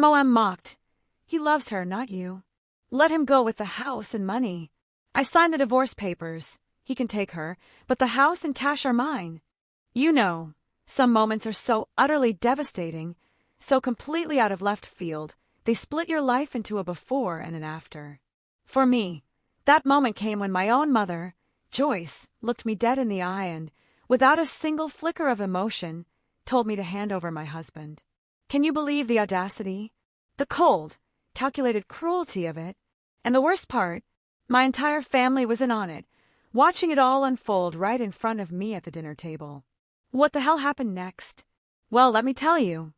Mocked. He loves her, not you. Let him go with the house and money. I signed the divorce papers. He can take her, but the house and cash are mine. You know, some moments are so utterly devastating, so completely out of left field, they split your life into a before and an after. For me, that moment came when my own mother, Joyce, looked me dead in the eye and, without a single flicker of emotion, told me to hand over my husband. Can you believe the audacity? The cold, calculated cruelty of it? And the worst part, my entire family was in on it, watching it all unfold right in front of me at the dinner table. What the hell happened next? Well, let me tell you.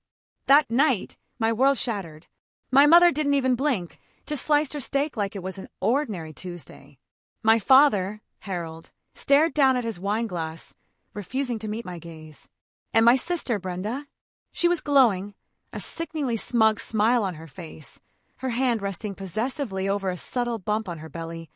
That night, my world shattered. My mother didn't even blink, just sliced her steak like it was an ordinary Tuesday. My father, Harold, stared down at his wine glass, refusing to meet my gaze. And my sister, Brenda? She was glowing, a sickeningly smug smile on her face, her hand resting possessively over a subtle bump on her belly,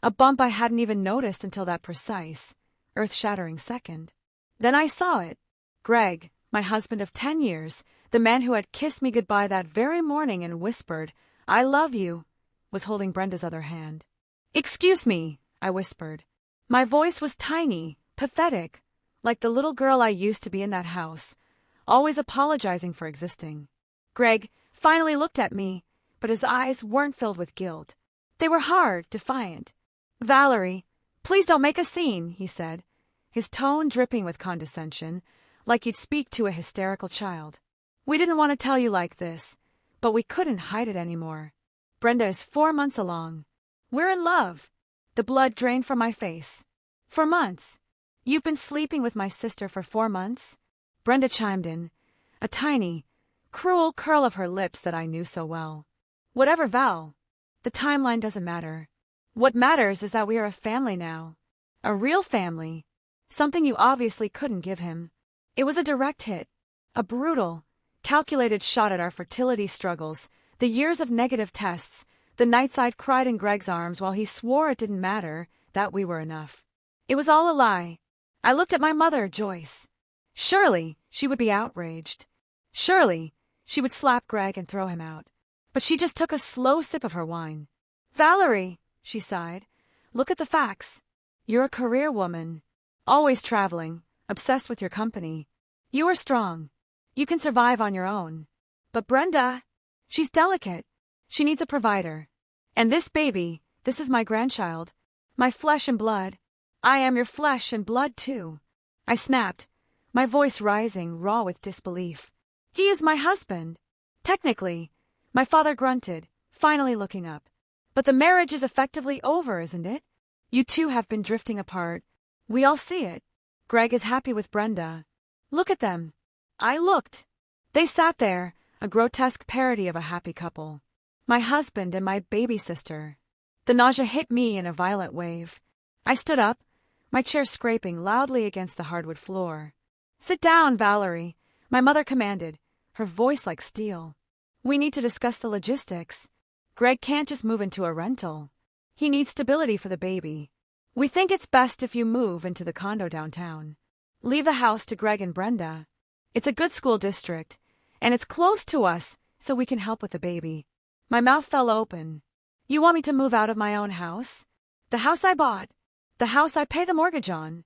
a bump I hadn't even noticed until that precise, earth-shattering second. Then I saw it. Greg, my husband of 10 years, the man who had kissed me goodbye that very morning and whispered, "I love you," was holding Brenda's other hand. "Excuse me," I whispered. My voice was tiny, pathetic, like the little girl I used to be in that house, always apologizing for existing. Greg finally looked at me, but his eyes weren't filled with guilt. They were hard, defiant. "Valerie, please don't make a scene," he said, his tone dripping with condescension, like he'd speak to a hysterical child. "We didn't want to tell you like this, but we couldn't hide it anymore. Brenda is 4 months along. We're in love." The blood drained from my face. "For months. You've been sleeping with my sister for 4 months?" Brenda chimed in, a tiny, cruel curl of her lips that I knew so well. "Whatever, Val. The timeline doesn't matter. What matters is that we are a family now. A real family. Something you obviously couldn't give him." It was a direct hit. A brutal, calculated shot at our fertility struggles, the years of negative tests, the nights I'd cried in Greg's arms while he swore it didn't matter, that we were enough. It was all a lie. I looked at my mother, Joyce. Surely she would be outraged. Surely she would slap Greg and throw him out. But she just took a slow sip of her wine. "Valerie," she sighed, "look at the facts. You're a career woman, always traveling, obsessed with your company. You are strong. You can survive on your own. But Brenda, she's delicate. She needs a provider. And this baby, this is my grandchild, my flesh and blood. I am your flesh and blood, too." I snapped, my voice rising, raw with disbelief. "He is my husband. Technically," my father grunted, finally looking up. "But the marriage is effectively over, isn't it? You two have been drifting apart. We all see it. Greg is happy with Brenda. Look at them." I looked. They sat there, a grotesque parody of a happy couple. My husband and my baby sister. The nausea hit me in a violent wave. I stood up, my chair scraping loudly against the hardwood floor. "Sit down, Valerie," my mother commanded, her voice like steel. "We need to discuss the logistics. Greg can't just move into a rental. He needs stability for the baby. We think it's best if you move into the condo downtown. Leave the house to Greg and Brenda. It's a good school district, and it's close to us, so we can help with the baby." My mouth fell open. "You want me to move out of my own house? The house I bought? The house I pay the mortgage on?"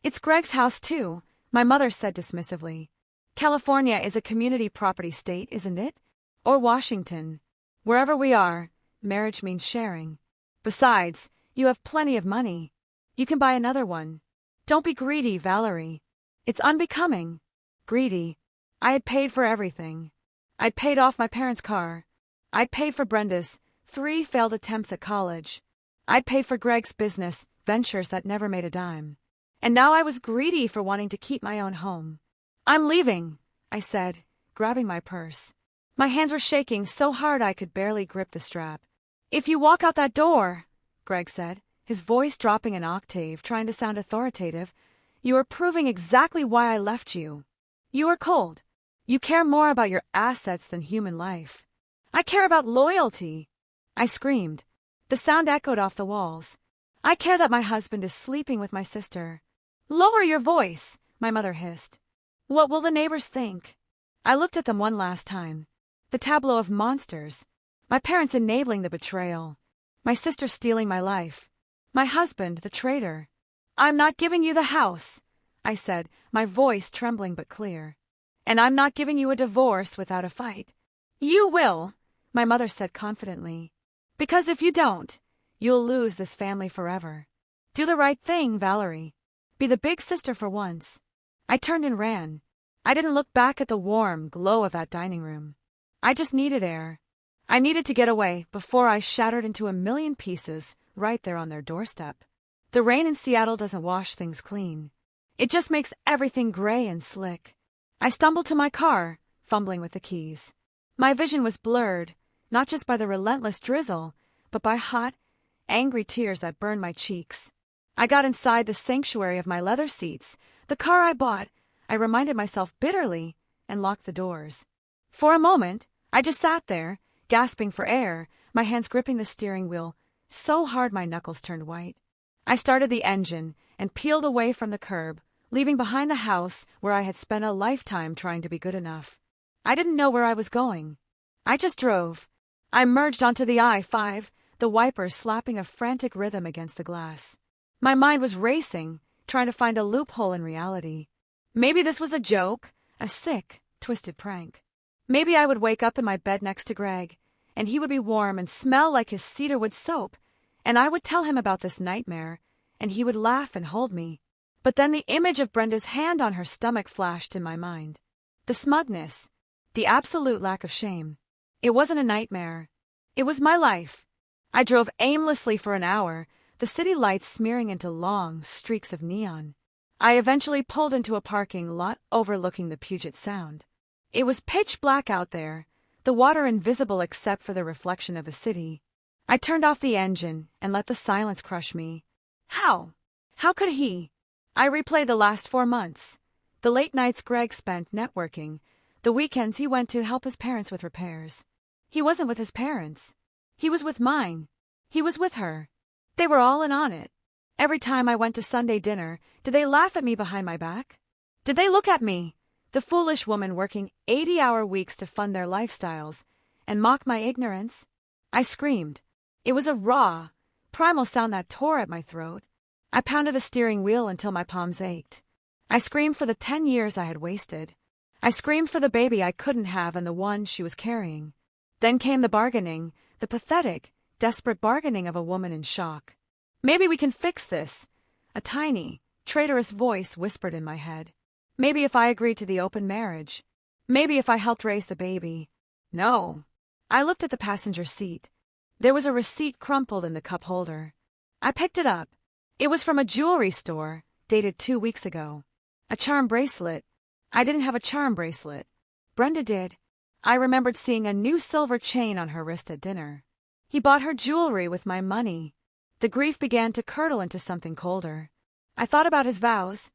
"It's Greg's house, too," my mother said dismissively. "California is a community property state, isn't it? Or Washington. Wherever we are, marriage means sharing. Besides, you have plenty of money. You can buy another one. Don't be greedy, Valerie. It's unbecoming." Greedy. I had paid for everything. I'd paid off my parents' car. I'd paid for Brenda's 3 failed attempts at college. I'd paid for Greg's business ventures that never made a dime. And now I was greedy for wanting to keep my own home. "I'm leaving," I said, grabbing my purse. My hands were shaking so hard I could barely grip the strap. "If you walk out that door," Greg said, his voice dropping an octave, trying to sound authoritative, "you are proving exactly why I left you. You are cold. You care more about your assets than human life." "I care about loyalty," I screamed. The sound echoed off the walls. "I care that my husband is sleeping with my sister." "Lower your voice," my mother hissed. "What will the neighbors think?" I looked at them one last time. The tableau of monsters. My parents enabling the betrayal. My sister stealing my life. My husband, the traitor. "I'm not giving you the house," I said, my voice trembling but clear. "And I'm not giving you a divorce without a fight." "You will," my mother said confidently. "Because if you don't, you'll lose this family forever. Do the right thing, Valerie. Be the big sister for once." I turned and ran. I didn't look back at the warm glow of that dining room. I just needed air. I needed to get away before I shattered into a million pieces right there on their doorstep. The rain in Seattle doesn't wash things clean. It just makes everything gray and slick. I stumbled to my car, fumbling with the keys. My vision was blurred, not just by the relentless drizzle, but by hot, angry tears that burned my cheeks. I got inside the sanctuary of my leather seats, the car I bought, I reminded myself bitterly, and locked the doors. For a moment, I just sat there, gasping for air, my hands gripping the steering wheel, so hard my knuckles turned white. I started the engine and peeled away from the curb, leaving behind the house where I had spent a lifetime trying to be good enough. I didn't know where I was going. I just drove. I merged onto the I-5, the wipers slapping a frantic rhythm against the glass. My mind was racing, trying to find a loophole in reality. Maybe this was a joke, a sick, twisted prank. Maybe I would wake up in my bed next to Greg, and he would be warm and smell like his cedarwood soap, and I would tell him about this nightmare, and he would laugh and hold me. But then the image of Brenda's hand on her stomach flashed in my mind. The smugness, the absolute lack of shame. It wasn't a nightmare. It was my life. I drove aimlessly for an hour, the city lights smearing into long streaks of neon. I eventually pulled into a parking lot overlooking the Puget Sound. It was pitch black out there, the water invisible except for the reflection of the city. I turned off the engine and let the silence crush me. How? How could he? I replayed the last 4 months. The late nights Greg spent networking, the weekends he went to help his parents with repairs. He wasn't with his parents. He was with mine. He was with her. They were all in on it. Every time I went to Sunday dinner, did they laugh at me behind my back? Did they look at me, the foolish woman working 80-hour weeks to fund their lifestyles, and mock my ignorance? I screamed. It was a raw, primal sound that tore at my throat. I pounded the steering wheel until my palms ached. I screamed for the 10 years I had wasted. I screamed for the baby I couldn't have and the one she was carrying. Then came the bargaining, the pathetic, desperate bargaining of a woman in shock. "Maybe we can fix this," a tiny, traitorous voice whispered in my head. "Maybe if I agreed to the open marriage. Maybe if I helped raise the baby." No. I looked at the passenger seat. There was a receipt crumpled in the cup holder. I picked it up. It was from a jewelry store, dated 2 weeks ago. A charm bracelet. I didn't have a charm bracelet. Brenda did. I remembered seeing a new silver chain on her wrist at dinner. He bought her jewelry with my money. The grief began to curdle into something colder. I thought about his vows.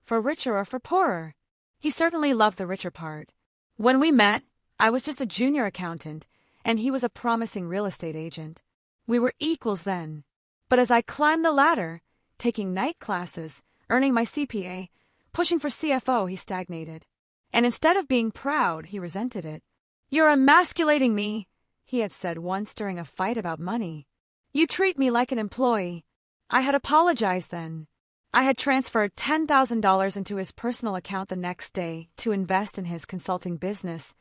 For richer or for poorer. He certainly loved the richer part. When we met, I was just a junior accountant, and he was a promising real estate agent. We were equals then. But as I climbed the ladder, taking night classes, earning my CPA, pushing for CFO, he stagnated. And instead of being proud, he resented it. "You're emasculating me," he had said once during a fight about money. "You treat me like an employee." I had apologized then. I had transferred $10,000 into his personal account the next day to invest in his consulting business,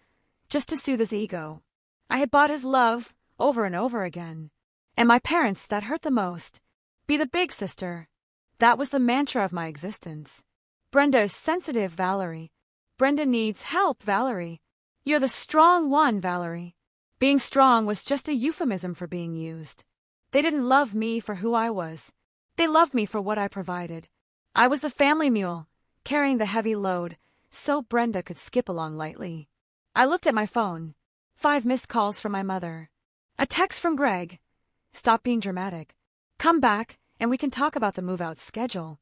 just to soothe his ego. I had bought his love over and over again. And my parents, that hurt the most. Be the big sister. That was the mantra of my existence. Brenda is sensitive, Valerie. Brenda needs help, Valerie. You're the strong one, Valerie. Being strong was just a euphemism for being used. They didn't love me for who I was. They loved me for what I provided. I was the family mule, carrying the heavy load, so Brenda could skip along lightly. I looked at my phone. 5 missed calls from my mother. A text from Greg. "Stop being dramatic. Come back, and we can talk about the move-out schedule."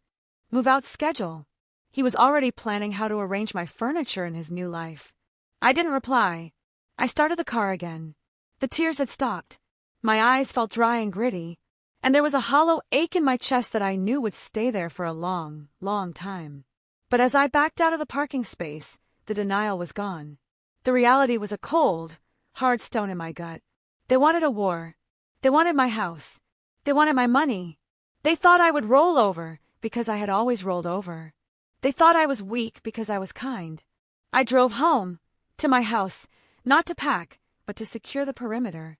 Move-out schedule. He was already planning how to arrange my furniture in his new life. I didn't reply. I started the car again. The tears had stopped. My eyes felt dry and gritty, and there was a hollow ache in my chest that I knew would stay there for a long, long time. But as I backed out of the parking space, the denial was gone. The reality was a cold, hard stone in my gut. They wanted a war. They wanted my house. They wanted my money. They thought I would roll over because I had always rolled over. They thought I was weak because I was kind. I drove home, to my house, not to pack, but to secure the perimeter.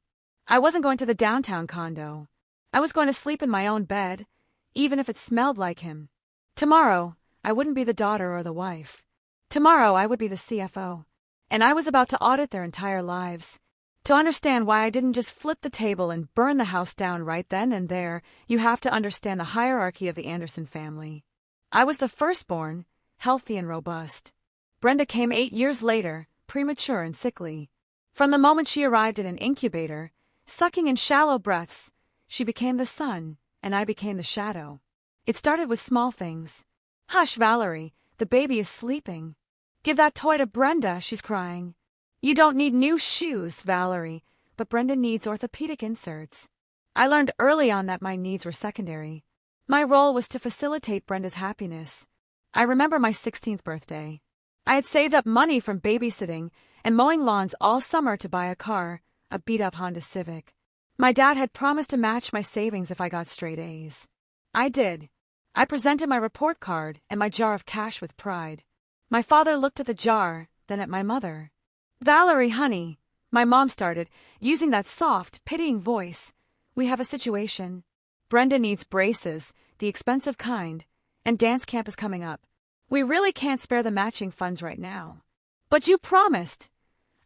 I wasn't going to the downtown condo. I was going to sleep in my own bed, even if it smelled like him. Tomorrow, I wouldn't be the daughter or the wife. Tomorrow, I would be the CFO. And I was about to audit their entire lives. To understand why I didn't just flip the table and burn the house down right then and there, you have to understand the hierarchy of the Anderson family. I was the firstborn, healthy and robust. Brenda came 8 years later, premature and sickly. From the moment she arrived in an incubator, sucking in shallow breaths, she became the sun, and I became the shadow. It started with small things. Hush, Valerie, the baby is sleeping. Give that toy to Brenda, she's crying. You don't need new shoes, Valerie, but Brenda needs orthopedic inserts. I learned early on that my needs were secondary. My role was to facilitate Brenda's happiness. I remember my 16th birthday. I had saved up money from babysitting and mowing lawns all summer to buy a car, a beat-up Honda Civic. My dad had promised to match my savings if I got straight A's. I did. I presented my report card and my jar of cash with pride. My father looked at the jar, then at my mother. Valerie, honey, my mom started, using that soft, pitying voice. We have a situation. Brenda needs braces, the expensive kind, and dance camp is coming up. We really can't spare the matching funds right now. But you promised,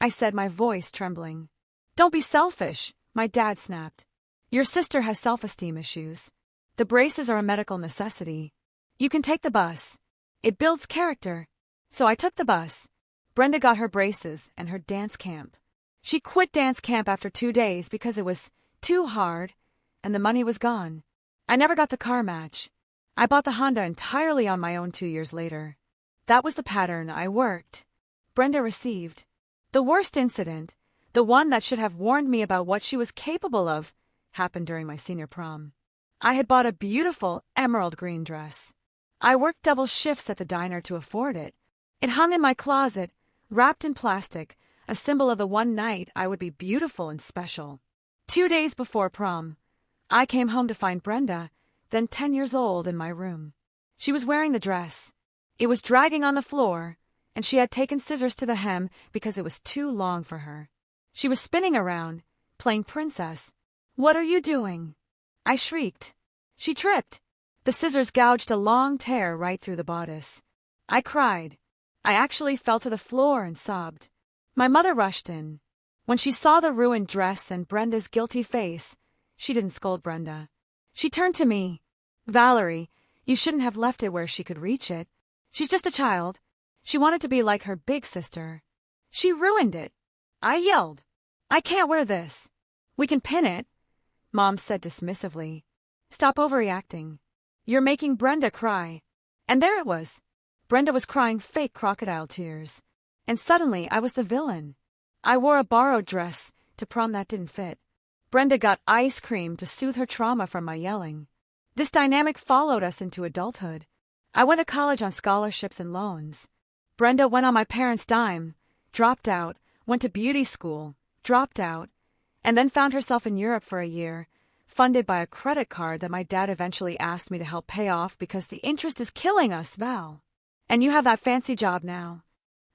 I said, my voice trembling. Don't be selfish, my dad snapped. Your sister has self-esteem issues. The braces are a medical necessity. You can take the bus. It builds character. So I took the bus. Brenda got her braces and her dance camp. She quit dance camp after 2 days because it was too hard, and the money was gone. I never got the car match. I bought the Honda entirely on my own 2 years later. That was the pattern I worked. Brenda received. The worst incident, the one that should have warned me about what she was capable of, happened during my senior prom. I had bought a beautiful emerald green dress. I worked double shifts at the diner to afford it. It hung in my closet, wrapped in plastic, a symbol of the one night I would be beautiful and special. 2 days before prom, I came home to find Brenda, then 10 years old, in my room. She was wearing the dress. It was dragging on the floor, and she had taken scissors to the hem because it was too long for her. She was spinning around, playing princess. What are you doing? I shrieked. She tripped. The scissors gouged a long tear right through the bodice. I cried. I actually fell to the floor and sobbed. My mother rushed in. When she saw the ruined dress and Brenda's guilty face, she didn't scold Brenda. She turned to me. Valerie, you shouldn't have left it where she could reach it. She's just a child. She wanted to be like her big sister. She ruined it. I yelled. I can't wear this. We can pin it, Mom said dismissively. Stop overreacting. You're making Brenda cry. And there it was. Brenda was crying fake crocodile tears. And suddenly I was the villain. I wore a borrowed dress to prom that didn't fit. Brenda got ice cream to soothe her trauma from my yelling. This dynamic followed us into adulthood. I went to college on scholarships and loans. Brenda went on my parents' dime, dropped out, went to beauty school, dropped out, and then found herself in Europe for a year, funded by a credit card that my dad eventually asked me to help pay off because the interest is killing us, Val. And you have that fancy job now.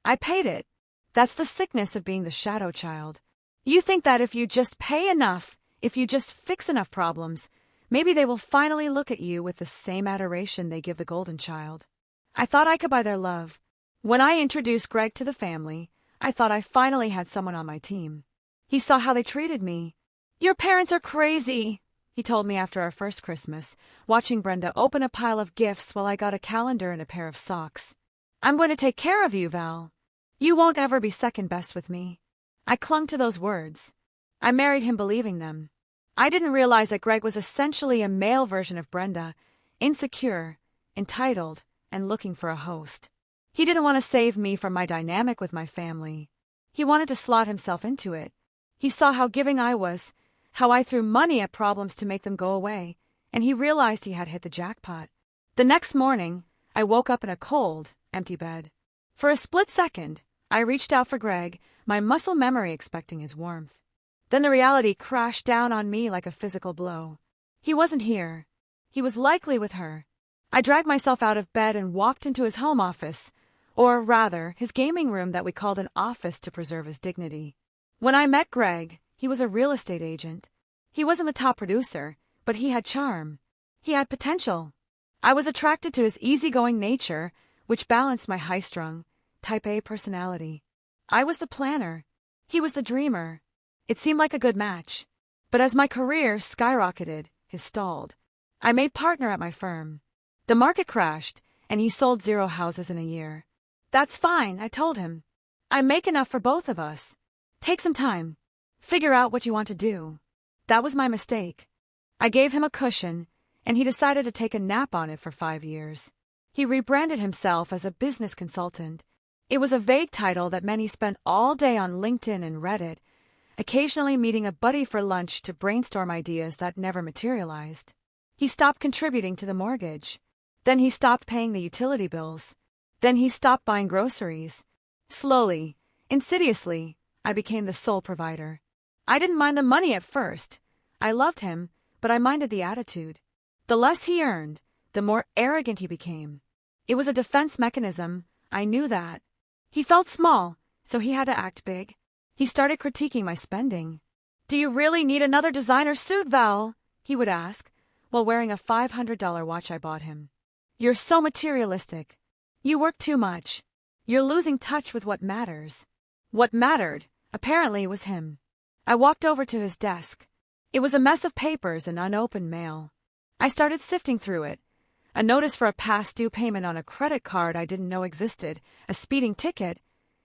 I paid it. That's the sickness of being the shadow child. You think that if you just pay enough, if you just fix enough problems, maybe they will finally look at you with the same adoration they give the golden child. I thought I could buy their love. When I introduced Greg to the family, I thought I finally had someone on my team. He saw how they treated me. Your parents are crazy, he told me after our first Christmas, watching Brenda open a pile of gifts while I got a calendar and a pair of socks. I'm going to take care of you, Val. You won't ever be second best with me. I clung to those words. I married him believing them. I didn't realize that Greg was essentially a male version of Brenda, insecure, entitled, and looking for a host. He didn't want to save me from my dynamic with my family. He wanted to slot himself into it. He saw how giving I was, how I threw money at problems to make them go away, and he realized he had hit the jackpot. The next morning, I woke up in a cold, empty bed. For a split second, I reached out for Greg, my muscle memory expecting his warmth. Then the reality crashed down on me like a physical blow. He wasn't here. He was likely with her. I dragged myself out of bed and walked into his home office, or rather, his gaming room that we called an office to preserve his dignity. When I met Greg, he was a real estate agent. He wasn't the top producer, but he had charm. He had potential. I was attracted to his easygoing nature, which balanced my high-strung, Type A personality. I was the planner. He was the dreamer. It seemed like a good match. But as my career skyrocketed, his stalled. I made partner at my firm. The market crashed, and he sold 0 houses in a year. That's fine, I told him. I make enough for both of us. Take some time. Figure out what you want to do. That was my mistake. I gave him a cushion, and he decided to take a nap on it for 5 years. He rebranded himself as a business consultant. It was a vague title that meant he spent all day on LinkedIn and Reddit, occasionally meeting a buddy for lunch to brainstorm ideas that never materialized. He stopped contributing to the mortgage. Then he stopped paying the utility bills. Then he stopped buying groceries. Slowly, insidiously, I became the sole provider. I didn't mind the money at first. I loved him, but I minded the attitude. The less he earned, the more arrogant he became. It was a defense mechanism, I knew that. He felt small, so he had to act big. He started critiquing my spending. "Do you really need another designer suit, Val?" he would ask, while wearing a $500 watch I bought him. "You're so materialistic. You work too much. You're losing touch with what matters." What mattered, apparently, was him. I walked over to his desk. It was a mess of papers and unopened mail. I started sifting through it. A notice for a past due payment on a credit card I didn't know existed, a speeding ticket,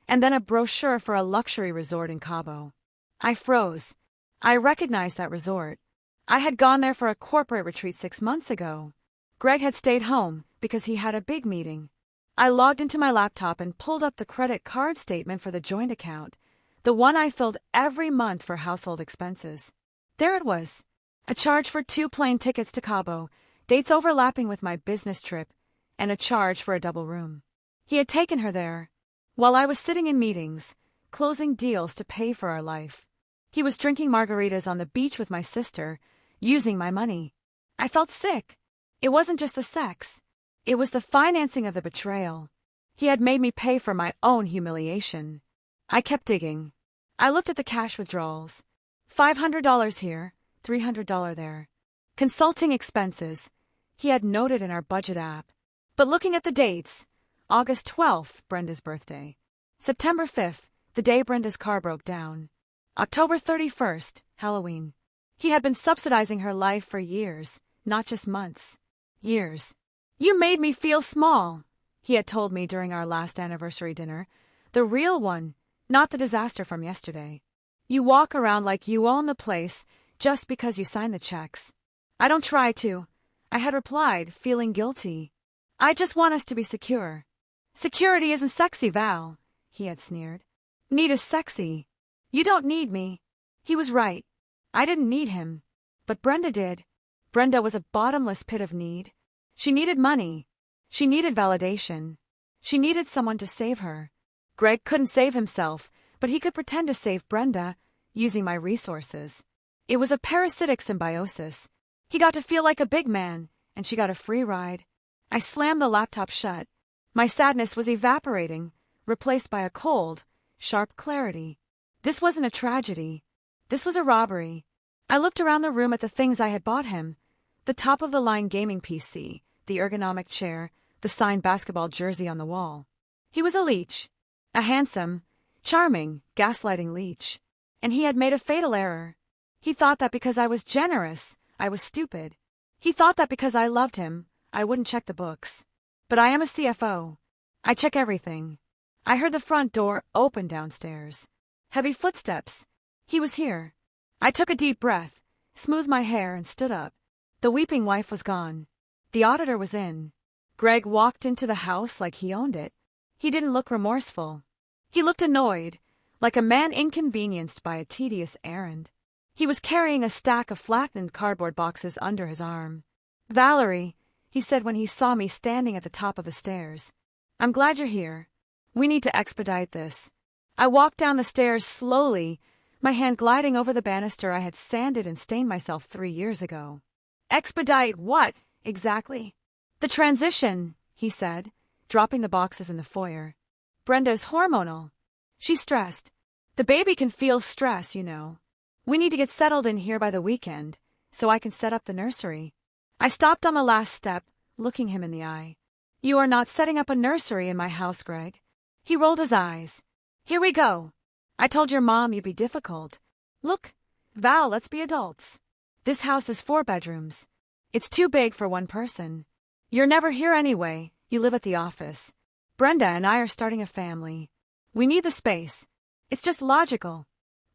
and then a brochure for a luxury resort in Cabo. I froze. I recognized that resort. I had gone there for a corporate retreat 6 months ago. Greg had stayed home because he had a big meeting. I logged into my laptop and pulled up the credit card statement for the joint account, the one I filled every month for household expenses. There it was. A charge for 2 plane tickets to Cabo, dates overlapping with my business trip, and a charge for a double room. He had taken her there, while I was sitting in meetings, closing deals to pay for our life. He was drinking margaritas on the beach with my sister, using my money. I felt sick. It wasn't just the sex. It was the financing of the betrayal. He had made me pay for my own humiliation. I kept digging. I looked at the cash withdrawals. $500 here, $300 there. Consulting expenses, he had noted in our budget app. But looking at the dates, August 12th, Brenda's birthday. September 5th, the day Brenda's car broke down. October 31st, Halloween. He had been subsidizing her life for years, not just months. Years. "You made me feel small," he had told me during our last anniversary dinner. "The real one, not the disaster from yesterday. You walk around like you own the place just because you sign the checks." "I don't try to," I had replied, feeling guilty. "I just want us to be secure." "Security isn't sexy, Val," he had sneered. "Need is sexy. You don't need me." He was right. I didn't need him. But Brenda did. Brenda was a bottomless pit of need. She needed money. She needed validation. She needed someone to save her. Greg couldn't save himself, but he could pretend to save Brenda, using my resources. It was a parasitic symbiosis. He got to feel like a big man, and she got a free ride. I slammed the laptop shut. My sadness was evaporating, replaced by a cold, sharp clarity. This wasn't a tragedy. This was a robbery. I looked around the room at the things I had bought him. The top-of-the-line gaming PC, the ergonomic chair, the signed basketball jersey on the wall. He was a leech. A handsome, charming, gaslighting leech. And he had made a fatal error. He thought that because I was generous, I was stupid. He thought that because I loved him, I wouldn't check the books. But I am a CFO. I check everything. I heard the front door open downstairs. Heavy footsteps. He was here. I took a deep breath, smoothed my hair, and stood up. The weeping wife was gone. The auditor was in. Greg walked into the house like he owned it. He didn't look remorseful. He looked annoyed, like a man inconvenienced by a tedious errand. He was carrying a stack of flattened cardboard boxes under his arm. "Valerie," he said when he saw me standing at the top of the stairs. "I'm glad you're here. We need to expedite this. I walked down the stairs slowly, my hand gliding over the banister I had sanded and stained myself 3 years ago. Expedite what, exactly? The transition, he said, dropping the boxes in the foyer. Brenda's hormonal. She's stressed. The baby can feel stress, you know. We need to get settled in here by the weekend, so I can set up the nursery. I stopped on the last step, looking him in the eye. You are not setting up a nursery in my house, Greg. He rolled his eyes. Here we go. I told your mom you'd be difficult. Look, Val, let's be adults. This house is 4 bedrooms. It's too big for one person. You're never here anyway. You live at the office. Brenda and I are starting a family. We need the space. It's just logical.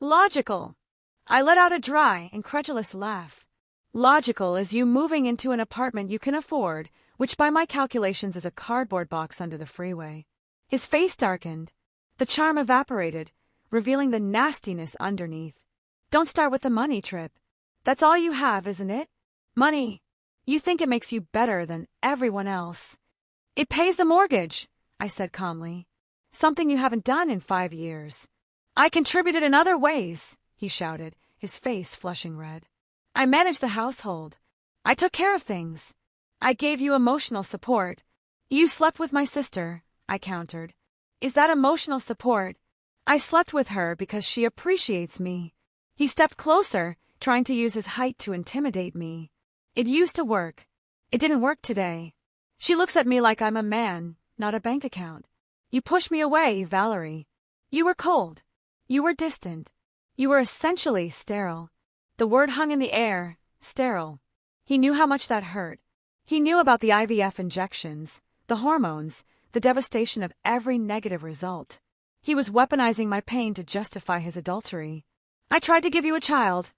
Logical. I let out a dry, incredulous laugh. Logical is you moving into an apartment you can afford, which by my calculations is a cardboard box under the freeway. His face darkened. The charm evaporated, revealing the nastiness underneath. Don't start with the money, Trip. That's all you have, isn't it? Money. You think it makes you better than everyone else. It pays the mortgage, I said calmly. Something you haven't done in 5 years. I contributed in other ways, he shouted, his face flushing red. I managed the household. I took care of things. I gave you emotional support. You slept with my sister, I countered. Is that emotional support? I slept with her because she appreciates me. He stepped closer, trying to use his height to intimidate me. It used to work. It didn't work today. She looks at me like I'm a man, not a bank account. You pushed me away, Valerie. You were cold. You were distant. You were essentially sterile. The word hung in the air, sterile. He knew how much that hurt. He knew about the IVF injections, the hormones, the devastation of every negative result. He was weaponizing my pain to justify his adultery. I tried to give you a child,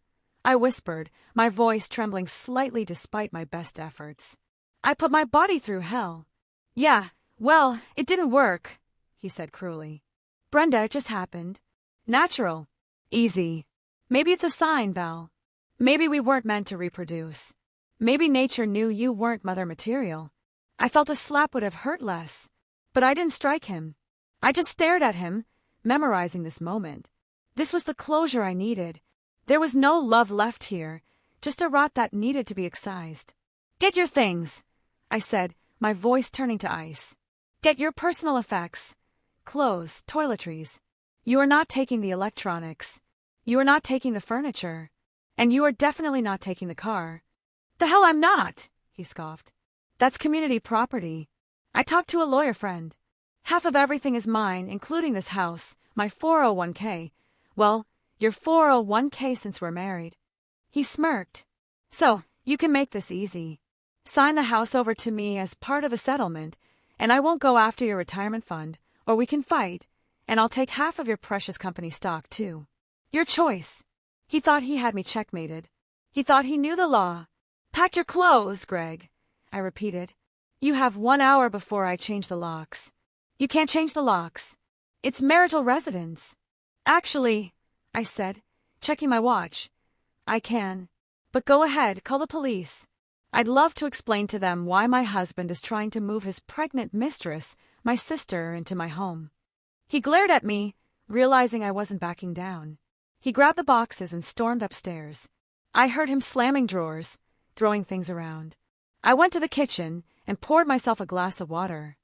I whispered, my voice trembling slightly despite my best efforts. I put my body through hell. Yeah, well, it didn't work, he said cruelly. Brenda, it just happened. Natural. Easy. Maybe it's a sign, Val. Maybe we weren't meant to reproduce. Maybe nature knew you weren't mother material. I felt a slap would have hurt less. But I didn't strike him. I just stared at him, memorizing this moment. This was the closure I needed. There was no love left here, just a rot that needed to be excised. Get your things, I said, my voice turning to ice. Get your personal effects. Clothes, toiletries. You are not taking the electronics. You are not taking the furniture. And you are definitely not taking the car. The hell I'm not, he scoffed. That's community property. I talked to a lawyer friend. Half of everything is mine, including this house, my 401k. Well, your 401k since we're married. He smirked. So, you can make this easy. Sign the house over to me as part of a settlement, and I won't go after your retirement fund, or we can fight, and I'll take half of your precious company stock, too. Your choice. He thought he had me checkmated. He thought he knew the law. Pack your clothes, Greg, I repeated. You have 1 hour before I change the locks. You can't change the locks. It's marital residence. Actually, I said, checking my watch. I can. But go ahead, call the police. I'd love to explain to them why my husband is trying to move his pregnant mistress, my sister, into my home. He glared at me, realizing I wasn't backing down. He grabbed the boxes and stormed upstairs. I heard him slamming drawers, throwing things around. I went to the kitchen and poured myself a glass of water.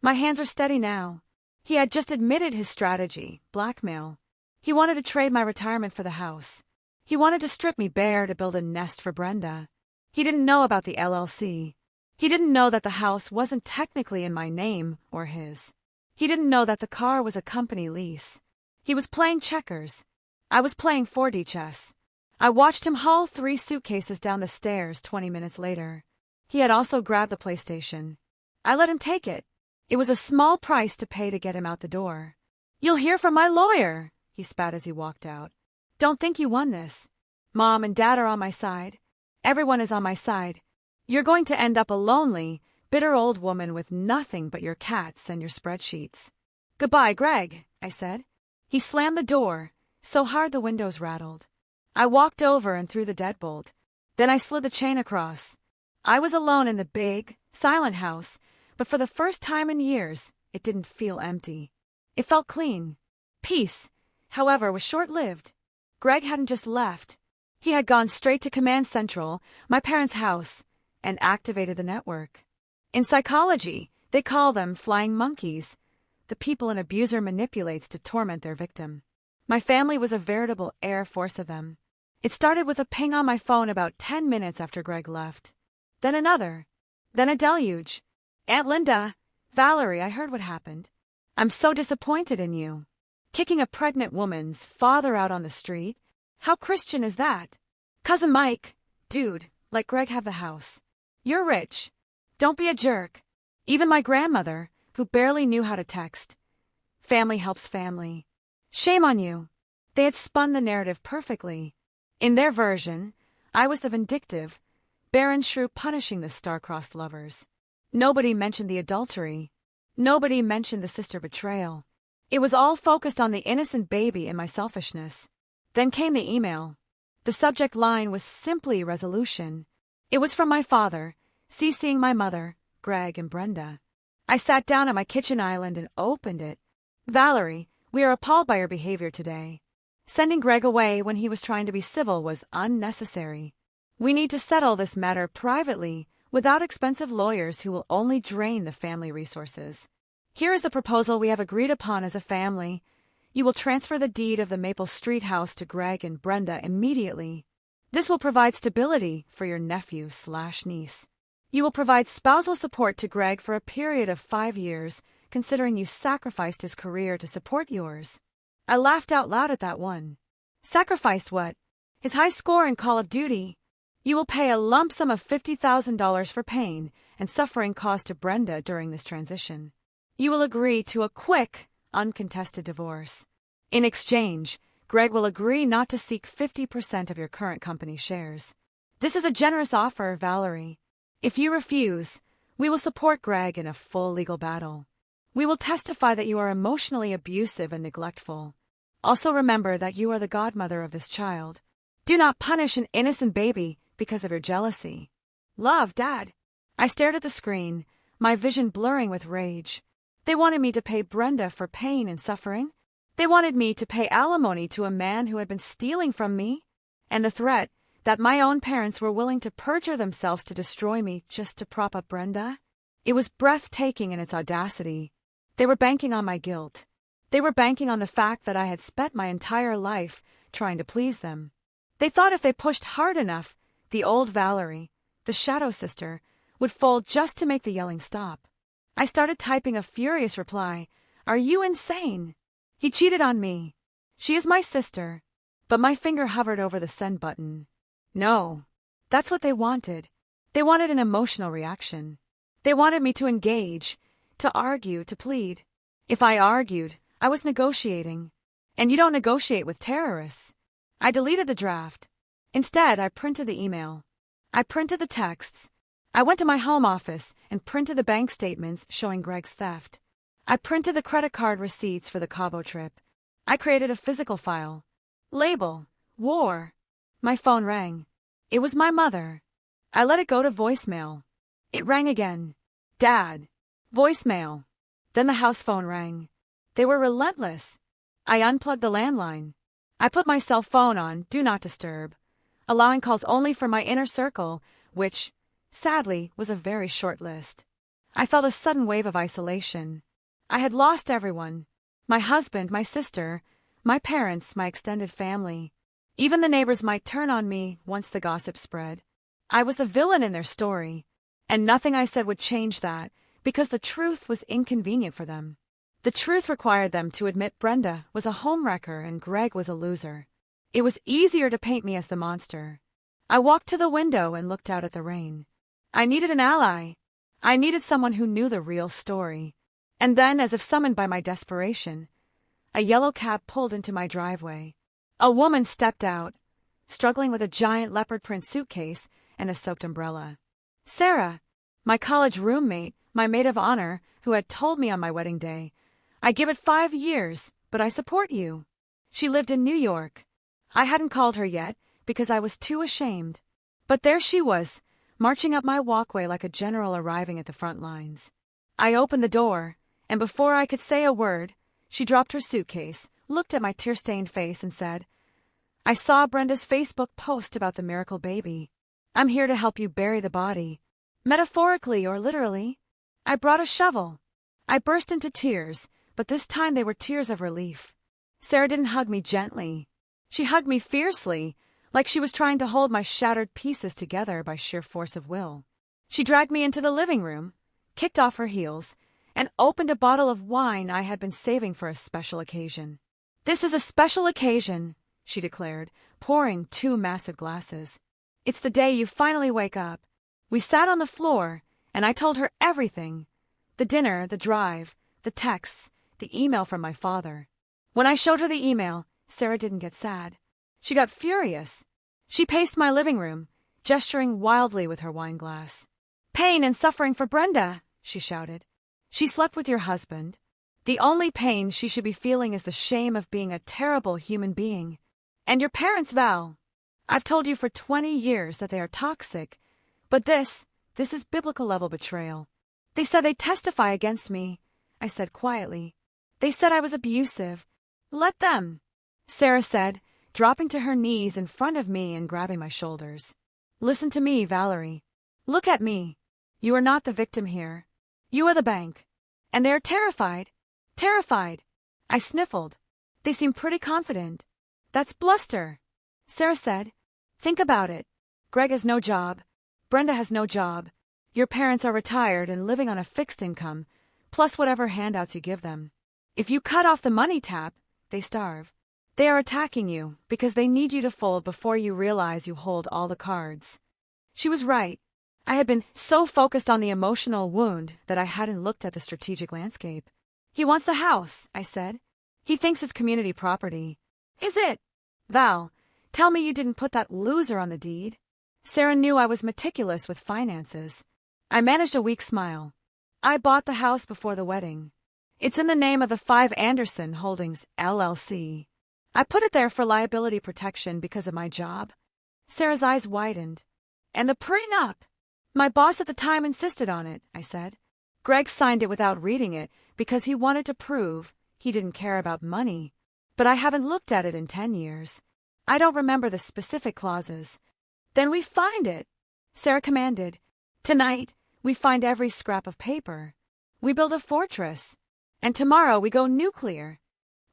My hands were steady now. He had just admitted his strategy, blackmail. He wanted to trade my retirement for the house. He wanted to strip me bare to build a nest for Brenda. He didn't know about the LLC. He didn't know that the house wasn't technically in my name or his. He didn't know that the car was a company lease. He was playing checkers. I was playing 4D chess. I watched him haul 3 suitcases down the stairs 20 minutes later. He had also grabbed the PlayStation. I let him take it. It was a small price to pay to get him out the door. You'll hear from my lawyer, he spat as he walked out. Don't think you won this. Mom and Dad are on my side. Everyone is on my side. You're going to end up a lonely, bitter old woman with nothing but your cats and your spreadsheets. Goodbye, Greg, I said. He slammed the door, so hard the windows rattled. I walked over and threw the deadbolt. Then I slid the chain across. I was alone in the big, silent house, but for the first time in years, it didn't feel empty. It felt clean. Peace, however, was short-lived. Greg hadn't just left. He had gone straight to Command Central, my parents' house, and activated the network. In psychology, they call them flying monkeys, the people an abuser manipulates to torment their victim. My family was a veritable air force of them. It started with a ping on my phone about 10 minutes after Greg left. Then another. Then a deluge. Aunt Linda, Valerie, I heard what happened. I'm so disappointed in you. Kicking a pregnant woman's father out on the street? How Christian is that? Cousin Mike, dude, let Greg have the house. You're rich. Don't be a jerk. Even my grandmother, who barely knew how to text. Family helps family. Shame on you. They had spun the narrative perfectly. In their version, I was the vindictive, barren shrew punishing the star-crossed lovers. Nobody mentioned the adultery. Nobody mentioned the sister betrayal. It was all focused on the innocent baby and my selfishness. Then came the email. The subject line was simply resolution. It was from my father, CCing my mother, Greg, and Brenda. I sat down at my kitchen island and opened it. Valerie, we are appalled by your behavior today. Sending Greg away when he was trying to be civil was unnecessary. We need to settle this matter privately, without expensive lawyers who will only drain the family resources. Here is the proposal we have agreed upon as a family. You will transfer the deed of the Maple Street house to Greg and Brenda immediately. This will provide stability for your nephew/niece. You will provide spousal support to Greg for a period of 5 years, considering you sacrificed his career to support yours. I laughed out loud at that one. Sacrificed what? His high score in Call of Duty. You will pay a lump sum of $50,000 for pain and suffering caused to Brenda during this transition. You will agree to a quick, uncontested divorce. In exchange, Greg will agree not to seek 50% of your current company shares. This is a generous offer, Valerie. If you refuse, we will support Greg in a full legal battle. We will testify that you are emotionally abusive and neglectful. Also remember that you are the godmother of this child. Do not punish an innocent baby because of your jealousy. Love, Dad. I stared at the screen, my vision blurring with rage. They wanted me to pay Brenda for pain and suffering. They wanted me to pay alimony to a man who had been stealing from me. And the threat that my own parents were willing to perjure themselves to destroy me just to prop up Brenda? It was breathtaking in its audacity. They were banking on my guilt. They were banking on the fact that I had spent my entire life trying to please them. They thought if they pushed hard enough, the old Valerie, the shadow sister, would fold just to make the yelling stop. I started typing a furious reply. Are you insane? He cheated on me. She is my sister. But my finger hovered over the send button. No. That's what they wanted. They wanted an emotional reaction. They wanted me to engage, to argue, to plead. If I argued, I was negotiating. And you don't negotiate with terrorists. I deleted the draft. Instead, I printed the email. I printed the texts. I went to my home office and printed the bank statements showing Greg's theft. I printed the credit card receipts for the Cabo trip. I created a physical file. Label: War. My phone rang. It was my mother. I let it go to voicemail. It rang again. Dad. Voicemail. Then the house phone rang. They were relentless. I unplugged the landline. I put my cell phone on Do Not Disturb, allowing calls only for my inner circle, which, sadly, was a very short list. I felt a sudden wave of isolation. I had lost everyone. My husband, my sister, my parents, my extended family. Even the neighbors might turn on me once the gossip spread. I was the villain in their story, and nothing I said would change that, because the truth was inconvenient for them. The truth required them to admit Brenda was a homewrecker and Greg was a loser. It was easier to paint me as the monster. I walked to the window and looked out at the rain. I needed an ally. I needed someone who knew the real story. And then, as if summoned by my desperation, a yellow cab pulled into my driveway. A woman stepped out, struggling with a giant leopard print suitcase and a soaked umbrella. Sarah, my college roommate, my maid of honor, who had told me on my wedding day, I give it 5 years, but I support you. She lived in New York. I hadn't called her yet because I was too ashamed. But there she was, marching up my walkway like a general arriving at the front lines. I opened the door, and before I could say a word, she dropped her suitcase, looked at my tear-stained face and said, I saw Brenda's Facebook post about the miracle baby. I'm here to help you bury the body. Metaphorically or literally. I brought a shovel. I burst into tears, but this time they were tears of relief. Sarah didn't hug me gently. She hugged me fiercely, like she was trying to hold my shattered pieces together by sheer force of will. She dragged me into the living room, kicked off her heels, and opened a bottle of wine I had been saving for a special occasion. This is a special occasion, she declared, pouring 2 massive glasses. It's the day you finally wake up. We sat on the floor, and I told her everything. The dinner, the drive, the texts, the email from my father. When I showed her the email, Sarah didn't get sad. She got furious. She paced my living room, gesturing wildly with her wine glass. Pain and suffering for Brenda, she shouted. She slept with your husband. The only pain she should be feeling is the shame of being a terrible human being. And your parents, Val. I've told you for 20 years that they are toxic, but this is biblical-level betrayal. They said they'd testify against me, I said quietly. They said I was abusive. Let them, Sarah said, dropping to her knees in front of me and grabbing my shoulders. Listen to me, Valerie. Look at me. You are not the victim here. You are the bank. And they are terrified. Terrified. I sniffled. They seem pretty confident. That's bluster. Sarah said, think about it. Greg has no job. Brenda has no job. Your parents are retired and living on a fixed income, plus whatever handouts you give them. If you cut off the money tap, they starve. They are attacking you because they need you to fold before you realize you hold all the cards. She was right. I had been so focused on the emotional wound that I hadn't looked at the strategic landscape. He wants the house, I said. He thinks it's community property. Is it? Val, tell me you didn't put that loser on the deed. Sarah knew I was meticulous with finances. I managed a weak smile. I bought the house before the wedding. It's in the name of the 5 Anderson Holdings, LLC. I put it there for liability protection because of my job. Sarah's eyes widened. And the prenup? My boss at the time insisted on it, I said. Greg signed it without reading it because he wanted to prove he didn't care about money. But I haven't looked at it in 10 years. I don't remember the specific clauses. Then we find it, Sarah commanded. Tonight, we find every scrap of paper. We build a fortress. And tomorrow we go nuclear.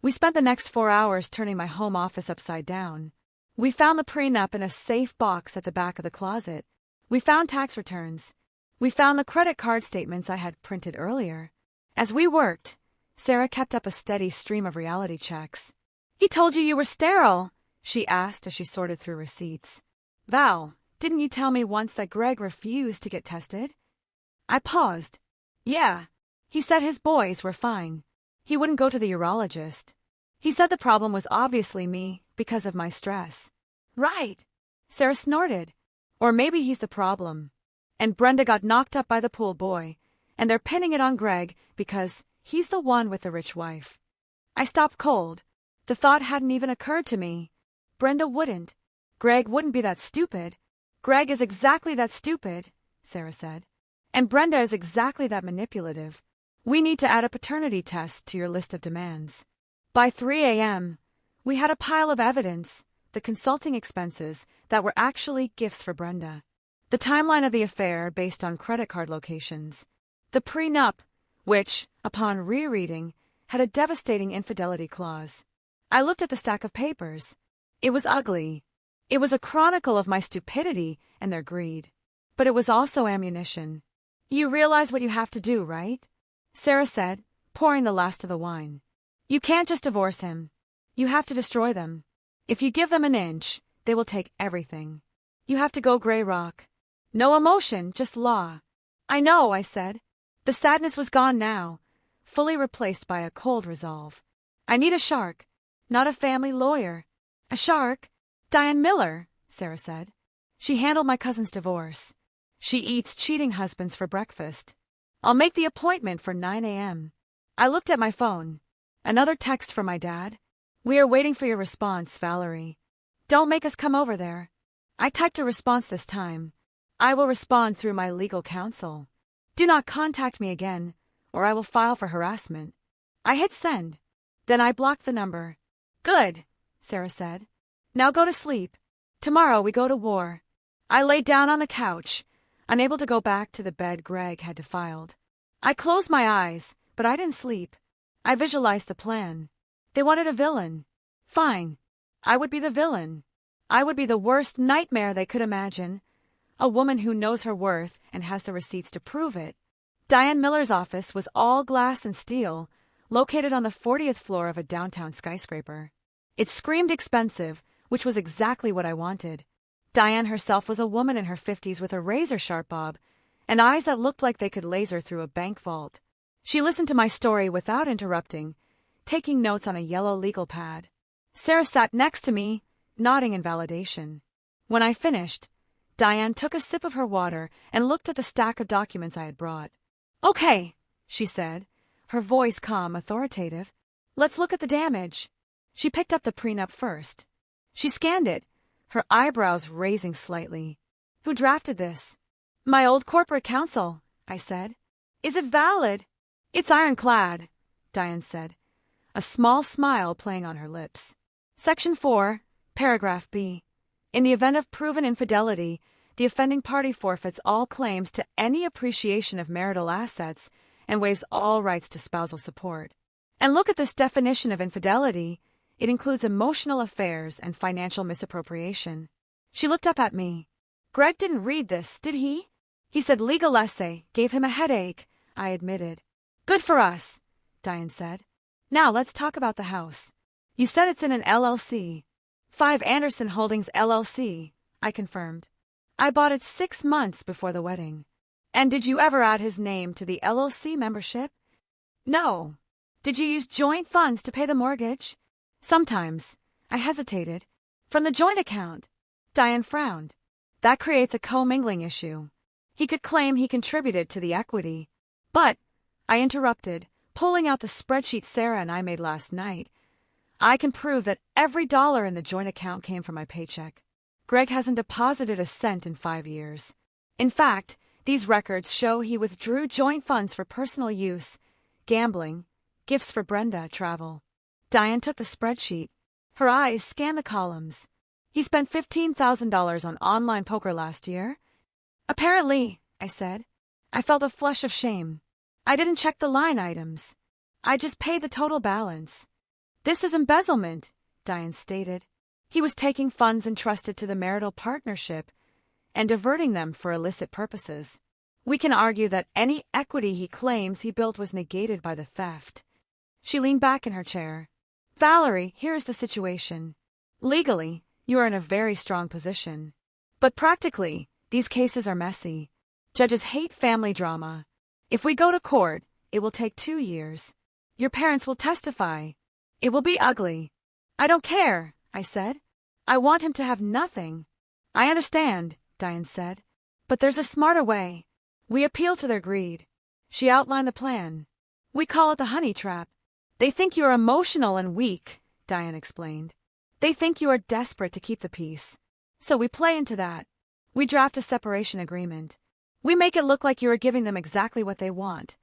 We spent the next 4 hours turning my home office upside down. We found the prenup in a safe box at the back of the closet. We found tax returns. We found the credit card statements I had printed earlier. As we worked, Sarah kept up a steady stream of reality checks. He told you were sterile, she asked as she sorted through receipts. Val, didn't you tell me once that Greg refused to get tested? I paused. Yeah. He said his boys were fine. He wouldn't go to the urologist. He said the problem was obviously me because of my stress. Right. Sarah snorted. Or maybe he's the problem. And Brenda got knocked up by the pool boy, and they're pinning it on Greg because he's the one with the rich wife. I stopped cold. The thought hadn't even occurred to me. Brenda wouldn't. Greg wouldn't be that stupid. Greg is exactly that stupid, Sarah said. And Brenda is exactly that manipulative. We need to add a paternity test to your list of demands. By 3 a.m., we had a pile of evidence, the consulting expenses that were actually gifts for Brenda, the timeline of the affair based on credit card locations, the prenup, which, upon rereading, had a devastating infidelity clause. I looked at the stack of papers. It was ugly. It was a chronicle of my stupidity and their greed. But it was also ammunition. You realize what you have to do, right? Sarah said, pouring the last of the wine. You can't just divorce him. You have to destroy them. If you give them an inch, they will take everything. You have to go gray rock. No emotion, just law. I know, I said. The sadness was gone now, fully replaced by a cold resolve. I need a shark, not a family lawyer. A shark? Diane Miller, Sarah said. She handled my cousin's divorce. She eats cheating husbands for breakfast. I'll make the appointment for 9 a.m. I looked at my phone. Another text from my dad. We are waiting for your response, Valerie. Don't make us come over there. I typed a response this time. I will respond through my legal counsel. Do not contact me again, or I will file for harassment. I hit send. Then I blocked the number. Good, Sarah said. Now go to sleep. Tomorrow we go to war. I lay down on the couch, unable to go back to the bed Greg had defiled. I closed my eyes, but I didn't sleep. I visualized the plan. They wanted a villain. Fine. I would be the villain. I would be the worst nightmare they could imagine. A woman who knows her worth and has the receipts to prove it. Diane Miller's office was all glass and steel, located on the 40th floor of a downtown skyscraper. It screamed expensive, which was exactly what I wanted. Diane herself was a woman in her 50s with a razor-sharp bob and eyes that looked like they could laser through a bank vault. She listened to my story without interrupting, taking notes on a yellow legal pad. Sarah sat next to me, nodding in validation. When I finished, Diane took a sip of her water and looked at the stack of documents I had brought. Okay, she said, her voice calm, authoritative. Let's look at the damage. She picked up the prenup first. She scanned it, her eyebrows raising slightly. Who drafted this? My old corporate counsel, I said. Is it valid? It's ironclad, Diane said, a small smile playing on her lips. Section 4, paragraph B. In the event of proven infidelity, the offending party forfeits all claims to any appreciation of marital assets and waives all rights to spousal support. And look at this definition of infidelity. It includes emotional affairs and financial misappropriation. She looked up at me. Greg didn't read this, did he? He said legal essay gave him a headache, I admitted. Good for us, Diane said. Now let's talk about the house. You said it's in an LLC. 5 Anderson Holdings LLC, I confirmed. I bought it 6 months before the wedding. And did you ever add his name to the LLC membership? No. Did you use joint funds to pay the mortgage? Sometimes. I hesitated. From the joint account. Diane frowned. That creates a commingling issue. He could claim he contributed to the equity. But, I interrupted, pulling out the spreadsheet Sarah and I made last night. I can prove that every dollar in the joint account came from my paycheck. Greg hasn't deposited a cent in 5 years. In fact, these records show he withdrew joint funds for personal use, gambling, gifts for Brenda, travel. Diane took the spreadsheet. Her eyes scanned the columns. He spent $15,000 on online poker last year. Apparently, I said. I felt a flush of shame. I didn't check the line items. I just paid the total balance. This is embezzlement, Diane stated. He was taking funds entrusted to the marital partnership and diverting them for illicit purposes. We can argue that any equity he claims he built was negated by the theft. She leaned back in her chair. Valerie, here is the situation. Legally, you are in a very strong position. But practically, these cases are messy. Judges hate family drama. If we go to court, it will take 2 years. Your parents will testify. It will be ugly. I don't care, I said. I want him to have nothing. I understand, Diane said. But there's a smarter way. We appeal to their greed. She outlined the plan. We call it the honey trap. They think you are emotional and weak, Diane explained. They think you are desperate to keep the peace. So we play into that. We draft a separation agreement. We make it look like you are giving them exactly what they want.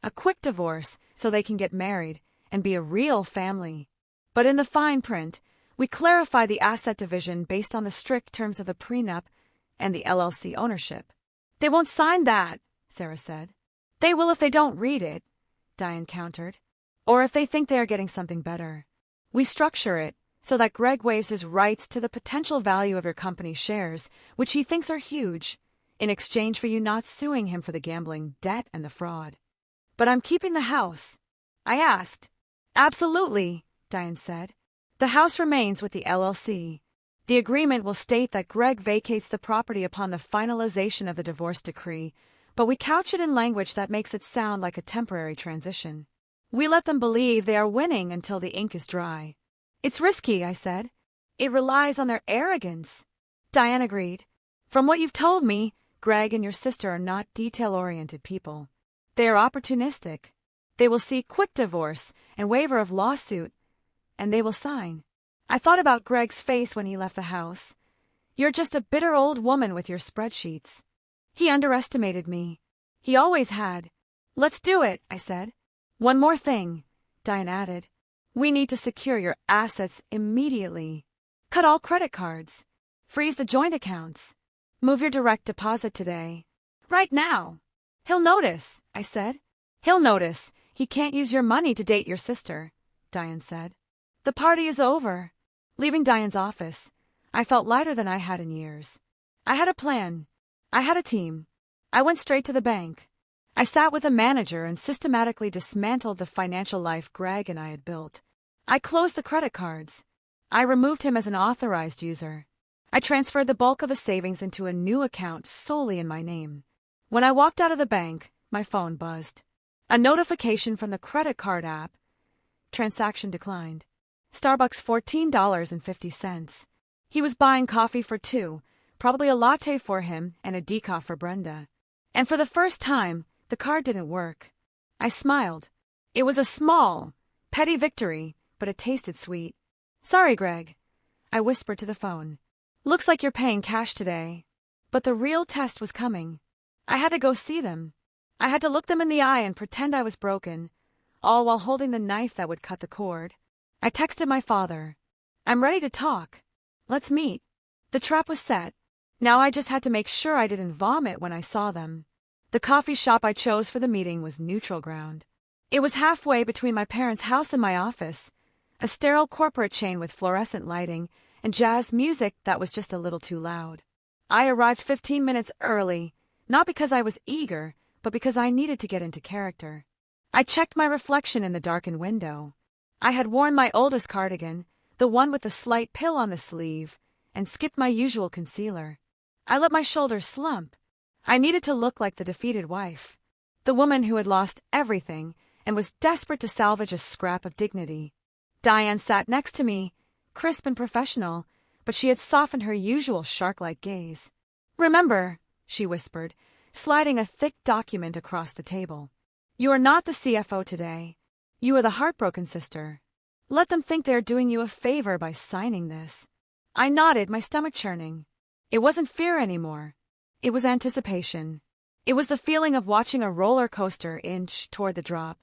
A quick divorce so they can get married and be a real family. But in the fine print, we clarify the asset division based on the strict terms of the prenup and the LLC ownership. They won't sign that, Sarah said. They will if they don't read it, Diane countered. Or if they think they are getting something better. We structure it so that Greg waives his rights to the potential value of your company's shares, which he thinks are huge, in exchange for you not suing him for the gambling debt and the fraud. But I'm keeping the house. I asked. Absolutely, Diane said. The house remains with the LLC. The agreement will state that Greg vacates the property upon the finalization of the divorce decree, but we couch it in language that makes it sound like a temporary transition. We let them believe they are winning until the ink is dry. It's risky, I said. It relies on their arrogance. Diane agreed. From what you've told me, Greg and your sister are not detail-oriented people. They are opportunistic. They will see quick divorce and waiver of lawsuit, and they will sign. I thought about Greg's face when he left the house. You're just a bitter old woman with your spreadsheets. He underestimated me. He always had. Let's do it, I said. One more thing, Diane added. We need to secure your assets immediately. Cut all credit cards. Freeze the joint accounts. Move your direct deposit today. Right now. He'll notice, I said. He'll notice. He can't use your money to date your sister, Diane said. The party is over. Leaving Diane's office, I felt lighter than I had in years. I had a plan. I had a team. I went straight to the bank. I sat with a manager and systematically dismantled the financial life Greg and I had built. I closed the credit cards. I removed him as an authorized user. I transferred the bulk of his savings into a new account solely in my name. When I walked out of the bank, my phone buzzed. A notification from the credit card app. Transaction declined. Starbucks $14.50. He was buying coffee for two, probably a latte for him and a decaf for Brenda. And for the first time, the card didn't work. I smiled. It was a small, petty victory, but it tasted sweet. Sorry, Greg, I whispered to the phone. Looks like you're paying cash today. But the real test was coming. I had to go see them. I had to look them in the eye and pretend I was broken, all while holding the knife that would cut the cord. I texted my father. I'm ready to talk. Let's meet. The trap was set. Now I just had to make sure I didn't vomit when I saw them. The coffee shop I chose for the meeting was neutral ground. It was halfway between my parents' house and my office, a sterile corporate chain with fluorescent lighting and jazz music that was just a little too loud. I arrived 15 minutes early, not because I was eager, but because I needed to get into character. I checked my reflection in the darkened window. I had worn my oldest cardigan, the one with the slight pill on the sleeve, and skipped my usual concealer. I let my shoulders slump. I needed to look like the defeated wife, the woman who had lost everything and was desperate to salvage a scrap of dignity. Diane sat next to me, crisp and professional, but she had softened her usual shark-like gaze. Remember, she whispered, sliding a thick document across the table. You are not the CFO today. You are the heartbroken sister. Let them think they are doing you a favor by signing this. I nodded, my stomach churning. It wasn't fear anymore. It was anticipation. It was the feeling of watching a roller coaster inch toward the drop.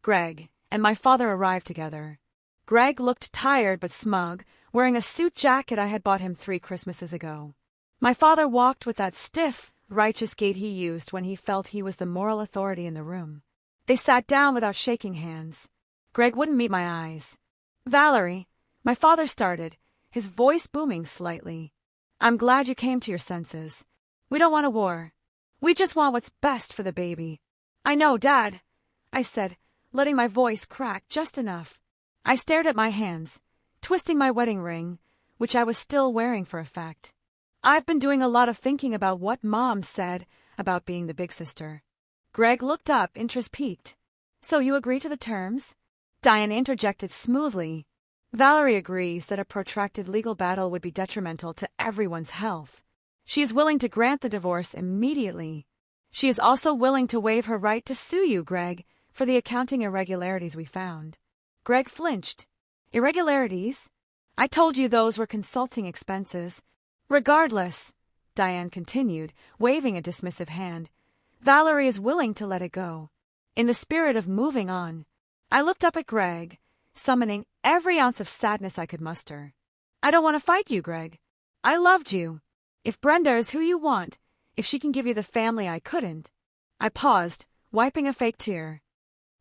Greg and my father arrived together. Greg looked tired but smug, wearing a suit jacket I had bought him 3 Christmases ago. My father walked with that stiff, righteous gait he used when he felt he was the moral authority in the room. They sat down without shaking hands. Greg wouldn't meet my eyes. Valerie, my father started, his voice booming slightly. I'm glad you came to your senses. We don't want a war. We just want what's best for the baby. I know, Dad, I said, letting my voice crack just enough. I stared at my hands, twisting my wedding ring, which I was still wearing for effect. I've been doing a lot of thinking about what Mom said about being the big sister. Greg looked up, interest piqued. So you agree to the terms? Diane interjected smoothly. Valerie agrees that a protracted legal battle would be detrimental to everyone's health. She is willing to grant the divorce immediately. She is also willing to waive her right to sue you, Greg, for the accounting irregularities we found. Greg flinched. Irregularities? I told you those were consulting expenses. Regardless, Diane continued, waving a dismissive hand, Valerie is willing to let it go. In the spirit of moving on, I looked up at Greg, summoning every ounce of sadness I could muster. I don't want to fight you, Greg. I loved you. If Brenda is who you want, if she can give you the family I couldn't. I paused, wiping a fake tear.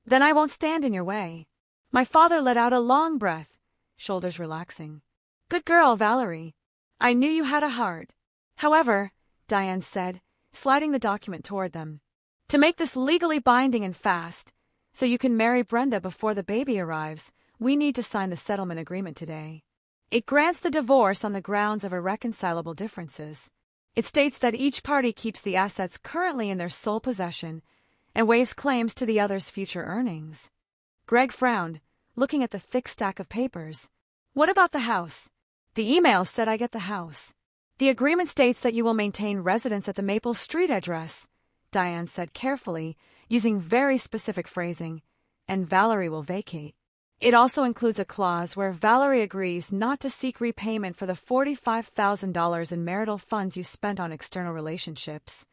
Then I won't stand in your way. My father let out a long breath, shoulders relaxing. Good girl, Valerie. I knew you had a heart. However, Diane said, sliding the document toward them, to make this legally binding and fast, so you can marry Brenda before the baby arrives, we need to sign the settlement agreement today. It grants the divorce on the grounds of irreconcilable differences. It states that each party keeps the assets currently in their sole possession and waives claims to the other's future earnings. Greg frowned, looking at the thick stack of papers. What about the house? The email said I get the house. The agreement states that you will maintain residence at the Maple Street address, Diane said carefully, using very specific phrasing, and Valerie will vacate. It also includes a clause where Valerie agrees not to seek repayment for the $45,000 in marital funds you spent on external relationships.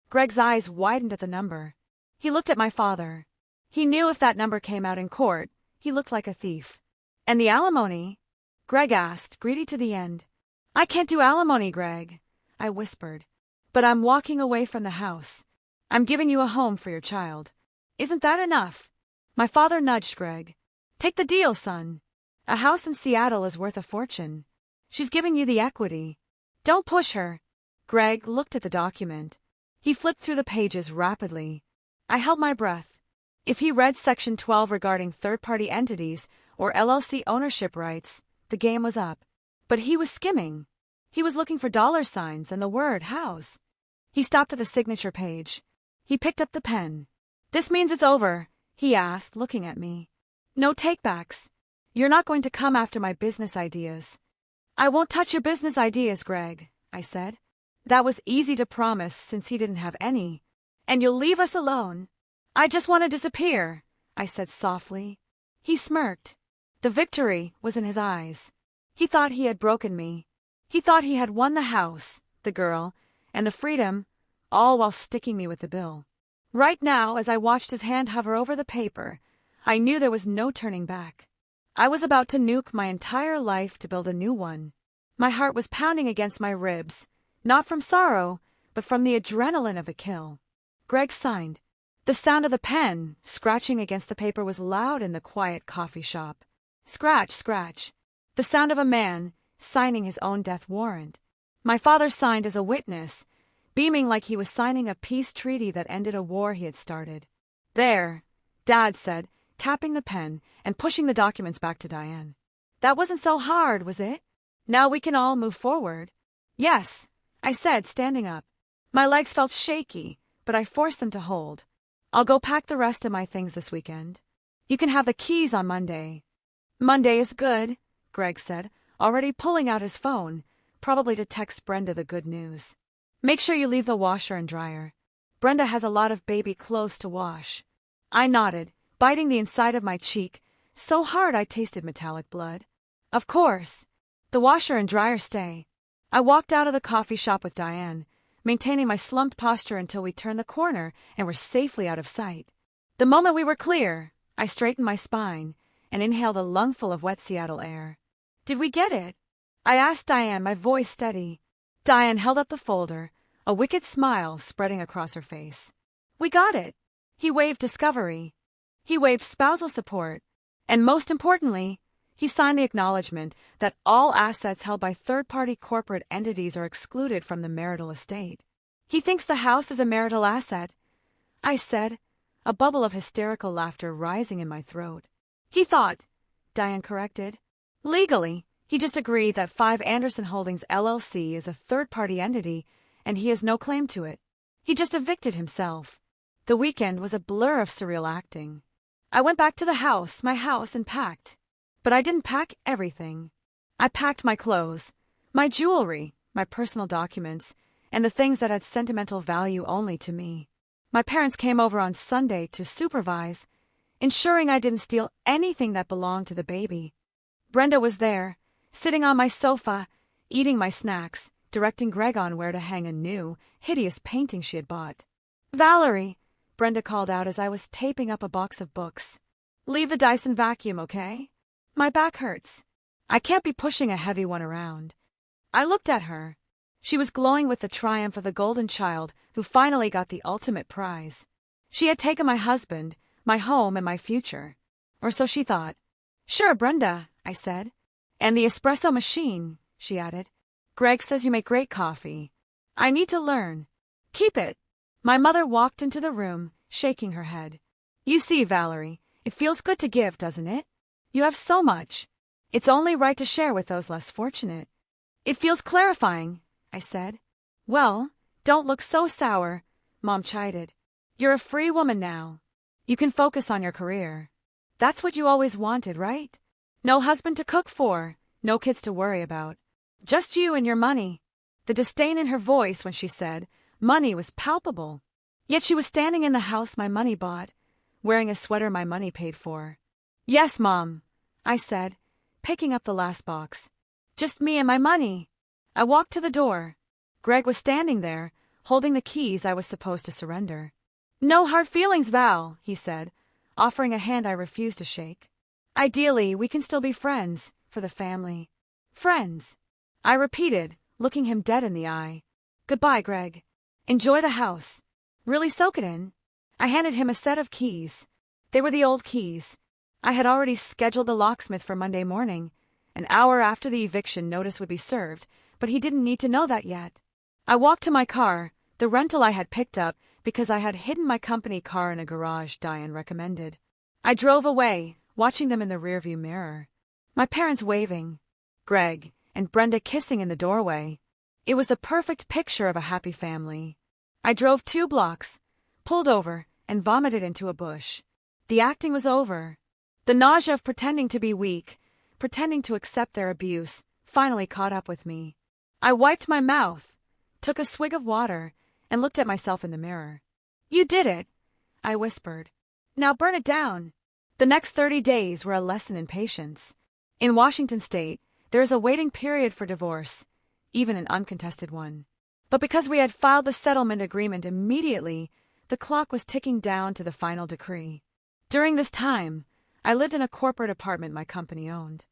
Greg's eyes widened at the number. He looked at my father. He knew if that number came out in court, he looked like a thief. And the alimony? Greg asked, greedy to the end. I can't do alimony, Greg, I whispered. But I'm walking away from the house. I'm giving you a home for your child. Isn't that enough? My father nudged Greg. Take the deal, son. A house in Seattle is worth a fortune. She's giving you the equity. Don't push her. Greg looked at the document. He flipped through the pages rapidly. I held my breath. If he read Section 12 regarding third-party entities or LLC ownership rights, the game was up. But he was skimming. He was looking for dollar signs and the word house. He stopped at the signature page. He picked up the pen. This means it's over, he asked, looking at me. No takebacks. You're not going to come after my business ideas. I won't touch your business ideas, Greg, I said. That was easy to promise since he didn't have any. And you'll leave us alone. I just want to disappear, I said softly. He smirked. The victory was in his eyes. He thought he had broken me. He thought he had won the house, the girl, and the freedom, all while sticking me with the bill. Right now, as I watched his hand hover over the paper, I knew there was no turning back. I was about to nuke my entire life to build a new one. My heart was pounding against my ribs, not from sorrow, but from the adrenaline of the kill. Greg signed. The sound of the pen scratching against the paper was loud in the quiet coffee shop. Scratch, scratch. The sound of a man signing his own death warrant. My father signed as a witness, beaming like he was signing a peace treaty that ended a war he had started. There, Dad said, capping the pen and pushing the documents back to Diane. That wasn't so hard, was it? Now we can all move forward. Yes, I said, standing up. My legs felt shaky, but I forced them to hold. I'll go pack the rest of my things this weekend. You can have the keys on Monday. Monday is good, Greg said, already pulling out his phone, probably to text Brenda the good news. Make sure you leave the washer and dryer. Brenda has a lot of baby clothes to wash. I nodded, biting the inside of my cheek, so hard I tasted metallic blood. Of course. The washer and dryer stay. I walked out of the coffee shop with Diane, maintaining my slumped posture until we turned the corner and were safely out of sight. The moment we were clear, I straightened my spine and inhaled a lungful of wet Seattle air. Did we get it? I asked Diane, my voice steady. Diane held up the folder, a wicked smile spreading across her face. We got it. He waved discovery. He waved spousal support. And most importantly, he signed the acknowledgement that all assets held by third-party corporate entities are excluded from the marital estate. He thinks the house is a marital asset, I said, a bubble of hysterical laughter rising in my throat. He thought, Diane corrected. Legally, he just agreed that 5 Anderson Holdings LLC is a third-party entity and he has no claim to it. He just evicted himself. The weekend was a blur of surreal acting. I went back to my house, and packed. But I didn't pack everything. I packed my clothes, my jewelry, my personal documents, and the things that had sentimental value only to me. My parents came over on Sunday to supervise, ensuring I didn't steal anything that belonged to the baby. Brenda was there, sitting on my sofa, eating my snacks, directing Greg on where to hang a new, hideous painting she had bought. Valerie, Brenda called out as I was taping up a box of books. Leave the Dyson vacuum, okay? My back hurts. I can't be pushing a heavy one around. I looked at her. She was glowing with the triumph of the golden child who finally got the ultimate prize. She had taken my husband, my home, and my future. Or so she thought. Sure, Brenda, I said. And the espresso machine, she added. Greg says you make great coffee. I need to learn. Keep it. My mother walked into the room, shaking her head. You see, Valerie, it feels good to give, doesn't it? You have so much. It's only right to share with those less fortunate. It feels clarifying, I said. Well, don't look so sour, Mom chided. You're a free woman now. You can focus on your career. That's what you always wanted, right? No husband to cook for, no kids to worry about. Just you and your money. The disdain in her voice when she said money was palpable. Yet she was standing in the house my money bought, wearing a sweater my money paid for. Yes, Mom, I said, picking up the last box. Just me and my money. I walked to the door. Greg was standing there, holding the keys I was supposed to surrender. No hard feelings, Val, he said, offering a hand I refused to shake. Ideally, we can still be friends, for the family. Friends. I repeated, looking him dead in the eye. Goodbye, Greg. Enjoy the house. Really soak it in. I handed him a set of keys. They were the old keys. I had already scheduled the locksmith for Monday morning. An hour after the eviction notice would be served, but he didn't need to know that yet. I walked to my car, the rental I had picked up because I had hidden my company car in a garage Diane recommended. I drove away, watching them in the rearview mirror. My parents waving, Greg and Brenda kissing in the doorway. It was the perfect picture of a happy family. I drove 2 blocks, pulled over, and vomited into a bush. The acting was over. The nausea of pretending to be weak, pretending to accept their abuse, finally caught up with me. I wiped my mouth, took a swig of water, and looked at myself in the mirror. You did it, I whispered. Now burn it down. The next 30 days were a lesson in patience. In Washington state, there is a waiting period for divorce, even an uncontested one. But because we had filed the settlement agreement immediately, the clock was ticking down to the final decree. During this time, I lived in a corporate apartment my company owned.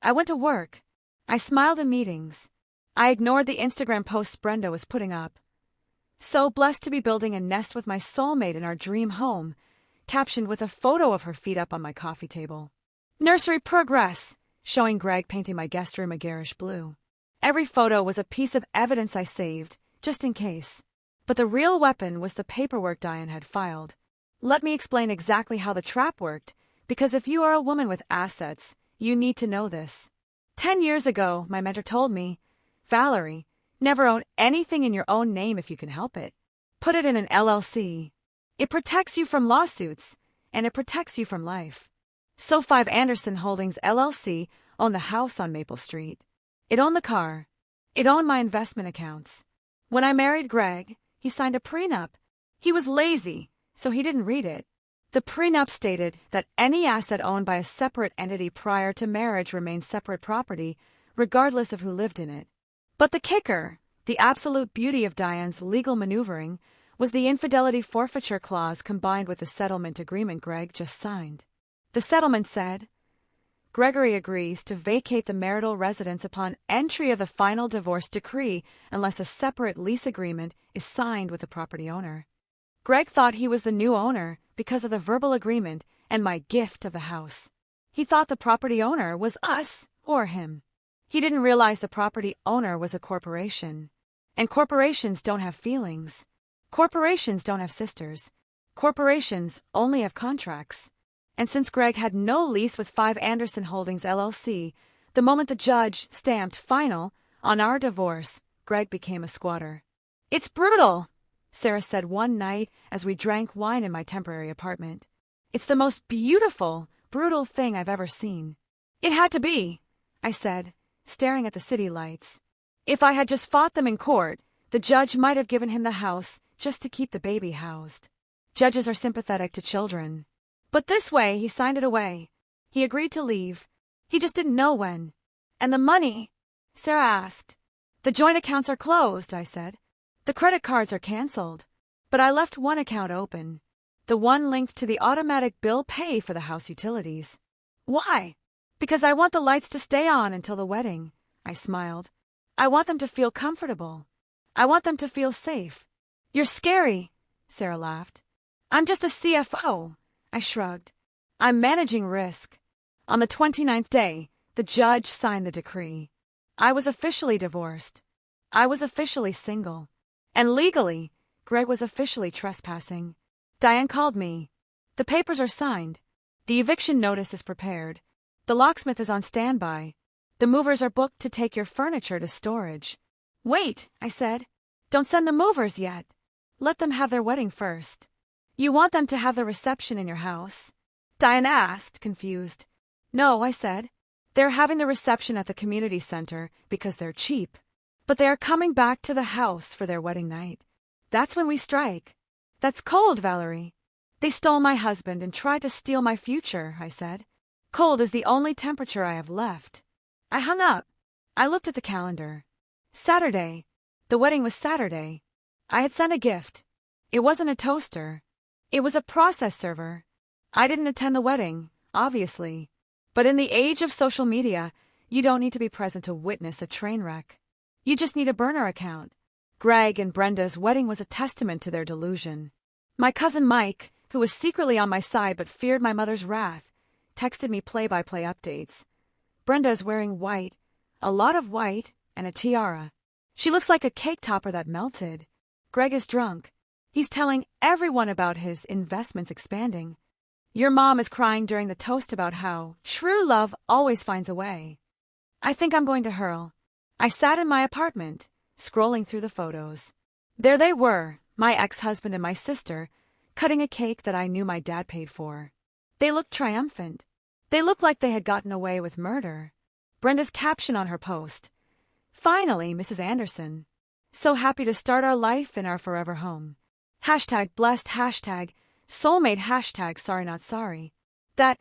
I went to work. I smiled in meetings. I ignored the Instagram posts Brenda was putting up. So blessed to be building a nest with my soulmate in our dream home, captioned with a photo of her feet up on my coffee table. Nursery progress, showing Greg painting my guest room a garish blue. Every photo was a piece of evidence I saved, just in case. But the real weapon was the paperwork Diane had filed. Let me explain exactly how the trap worked, because if you are a woman with assets, you need to know this. 10 years ago, my mentor told me, Valerie, never own anything in your own name if you can help it. Put it in an LLC. It protects you from lawsuits, and it protects you from life. So 5 Anderson Holdings LLC owned the house on Maple Street. It owned the car. It owned my investment accounts. When I married Greg, he signed a prenup. He was lazy, so he didn't read it. The prenup stated that any asset owned by a separate entity prior to marriage remained separate property, regardless of who lived in it. But the kicker, the absolute beauty of Diane's legal maneuvering, was the infidelity forfeiture clause combined with the settlement agreement Greg just signed. The settlement said, Gregory agrees to vacate the marital residence upon entry of the final divorce decree unless a separate lease agreement is signed with the property owner. Greg thought he was the new owner because of the verbal agreement and my gift of the house. He thought the property owner was us or him. He didn't realize the property owner was a corporation. And corporations don't have feelings. Corporations don't have sisters. Corporations only have contracts. And since Greg had no lease with 5 Anderson Holdings LLC, the moment the judge stamped final on our divorce, Greg became a squatter. It's brutal, Sarah said one night as we drank wine in my temporary apartment. It's the most beautiful, brutal thing I've ever seen. It had to be, I said, staring at the city lights. If I had just fought them in court, the judge might have given him the house just to keep the baby housed. Judges are sympathetic to children. But this way, he signed it away. He agreed to leave. He just didn't know when. And the money? Sarah asked. The joint accounts are closed, I said. The credit cards are canceled. But I left one account open. The one linked to the automatic bill pay for the house utilities. Why? Because I want the lights to stay on until the wedding, I smiled. I want them to feel comfortable. I want them to feel safe. You're scary, Sarah laughed. I'm just a CFO. I shrugged. I'm managing risk. On the 29th day, the judge signed the decree. I was officially divorced. I was officially single. And legally, Greg was officially trespassing. Diane called me. The papers are signed. The eviction notice is prepared. The locksmith is on standby. The movers are booked to take your furniture to storage. Wait, I said. Don't send the movers yet. Let them have their wedding first. You want them to have the reception in your house? Diane asked, confused. No, I said. They're having the reception at the community center because they're cheap. But they are coming back to the house for their wedding night. That's when we strike. That's cold, Valerie. They stole my husband and tried to steal my future, I said. Cold is the only temperature I have left. I hung up. I looked at the calendar. Saturday. The wedding was Saturday. I had sent a gift. It wasn't a toaster. It was a process server. I didn't attend the wedding, obviously. But in the age of social media, you don't need to be present to witness a train wreck. You just need a burner account. Greg and Brenda's wedding was a testament to their delusion. My cousin Mike, who was secretly on my side but feared my mother's wrath, texted me play-by-play updates. Brenda is wearing white, a lot of white, and a tiara. She looks like a cake topper that melted. Greg is drunk. He's telling everyone about his investments expanding. Your mom is crying during the toast about how true love always finds a way. I think I'm going to hurl. I sat in my apartment, scrolling through the photos. There they were, my ex-husband and my sister, cutting a cake that I knew my dad paid for. They looked triumphant. They looked like they had gotten away with murder. Brenda's caption on her post: "Finally, Mrs. Anderson. So happy to start our life in our forever home. Hashtag blessed, hashtag soulmate, hashtag sorry not sorry." That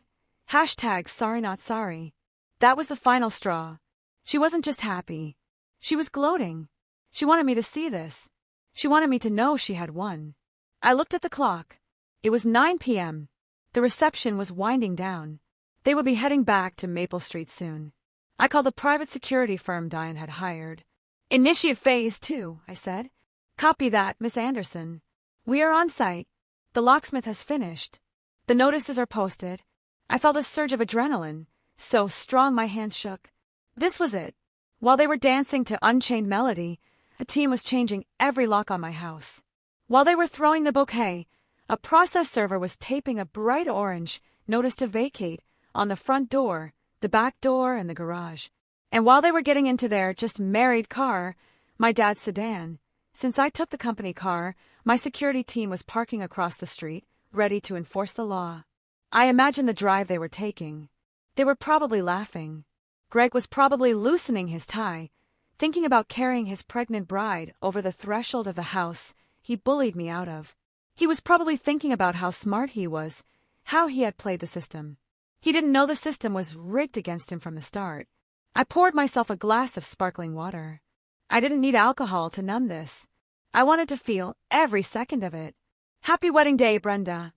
hashtag sorry not sorry. That was the final straw. She wasn't just happy. She was gloating. She wanted me to see this. She wanted me to know she had won. I looked at the clock. It was 9 p.m. The reception was winding down. They would be heading back to Maple Street soon. I called the private security firm Diane had hired. "Initiate phase 2, I said. "Copy that, Miss Anderson. We are on site. The locksmith has finished. The notices are posted." I felt a surge of adrenaline, so strong my hands shook. This was it. While they were dancing to Unchained Melody, a team was changing every lock on my house. While they were throwing the bouquet, a process server was taping a bright orange notice to vacate on the front door, the back door, and the garage. And while they were getting into their just married car, my dad's sedan, since I took the company car, my security team was parking across the street, ready to enforce the law. I imagined the drive they were taking. They were probably laughing. Greg was probably loosening his tie, thinking about carrying his pregnant bride over the threshold of the house he bullied me out of. He was probably thinking about how smart he was, how he had played the system. He didn't know the system was rigged against him from the start. I poured myself a glass of sparkling water. I didn't need alcohol to numb this. I wanted to feel every second of it. "Happy wedding day, Brenda."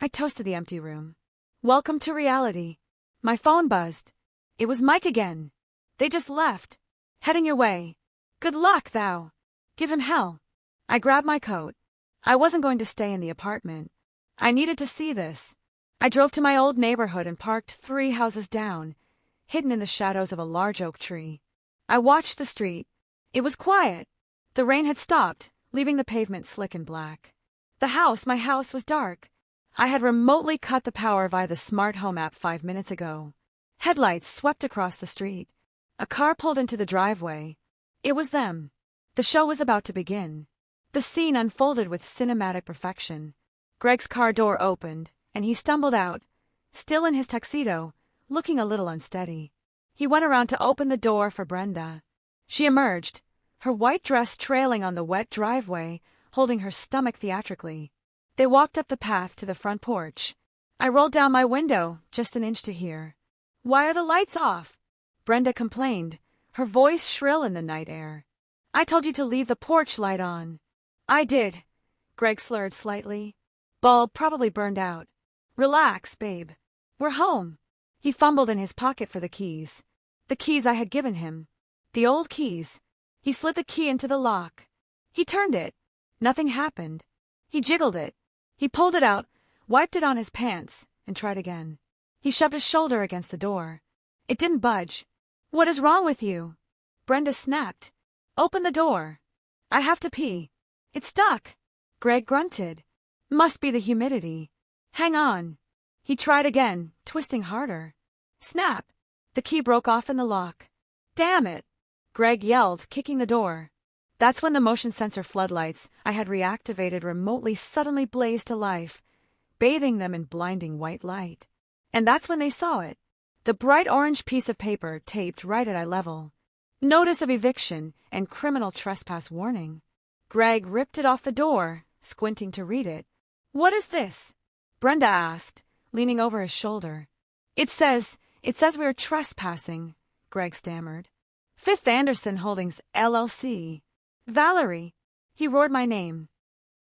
I toasted the empty room. "Welcome to reality." My phone buzzed. It was Mike again. "They just left. Heading your way. Good luck, thou. Give him hell." I grabbed my coat. I wasn't going to stay in the apartment. I needed to see this. I drove to my old neighborhood and parked 3 houses down, hidden in the shadows of a large oak tree. I watched the street. It was quiet. The rain had stopped, leaving the pavement slick and black. My house was dark. I had remotely cut the power via the smart home app 5 minutes ago. Headlights swept across the street. A car pulled into the driveway. It was them. The show was about to begin. The scene unfolded with cinematic perfection. Greg's car door opened, and he stumbled out, still in his tuxedo, looking a little unsteady. He went around to open the door for Brenda. She emerged, her white dress trailing on the wet driveway, holding her stomach theatrically. They walked up the path to the front porch. I rolled down my window, just an inch to hear. "Why are the lights off?" Brenda complained, her voice shrill in the night air. "I told you to leave the porch light on." "I did." Greg slurred slightly. "Bulb probably burned out." "Relax, babe. We're home." He fumbled in his pocket for the keys. The keys I had given him. The old keys. He slid the key into the lock. He turned it. Nothing happened. He jiggled it. He pulled it out, wiped it on his pants, and tried again. He shoved his shoulder against the door. It didn't budge. "What is wrong with you?" Brenda snapped. "Open the door." "I have to pee." "It's stuck." Greg grunted. "Must be the humidity." "Hang on." He tried again, twisting harder. Snap! The key broke off in the lock. "Damn it!" Greg yelled, kicking the door. That's when the motion sensor floodlights I had reactivated remotely suddenly blazed to life, bathing them in blinding white light. And that's when they saw it. The bright orange piece of paper taped right at eye level. Notice of eviction and criminal trespass warning. Greg ripped it off the door, squinting to read it. "What is this?" Brenda asked, leaning over his shoulder. It says we are trespassing," Greg stammered. "Fifth Anderson Holdings, LLC. Valerie." He roared my name.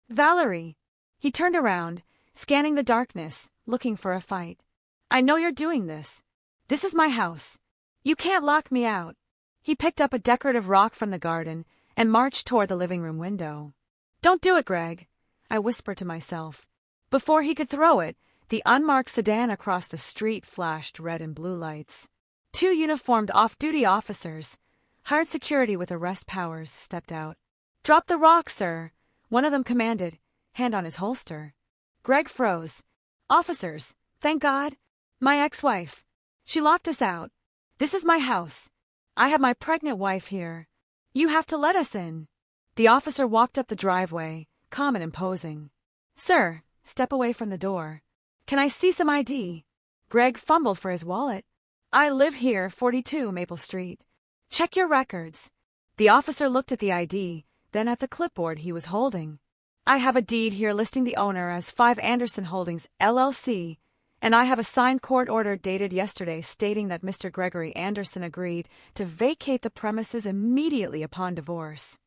"Valerie." He turned around, scanning the darkness, looking for a fight. "I know you're doing this. This is my house. You can't lock me out. He picked up a decorative rock from the garden and marched toward the living room window. Don't do it, Greg, I whispered to myself. Before he could throw it, the unmarked sedan across the street flashed red and blue lights. 2 uniformed off-duty officers, hired security with arrest powers, stepped out. Drop the rock, sir, one of them commanded, hand on his holster. Greg froze. Officers, thank God. My ex-wife. She locked us out. This is my house. I have my pregnant wife here. You have to let us in. The officer walked up the driveway, calm and imposing. Sir, step away from the door. Can I see some ID? Greg fumbled for his wallet. I live here, 42 Maple Street. Check your records. The officer looked at the ID, then at the clipboard he was holding. I have a deed here listing the owner as 5 Anderson Holdings, LLC, and I have a signed court order dated yesterday stating that Mr. Gregory Anderson agreed to vacate the premises immediately upon divorce.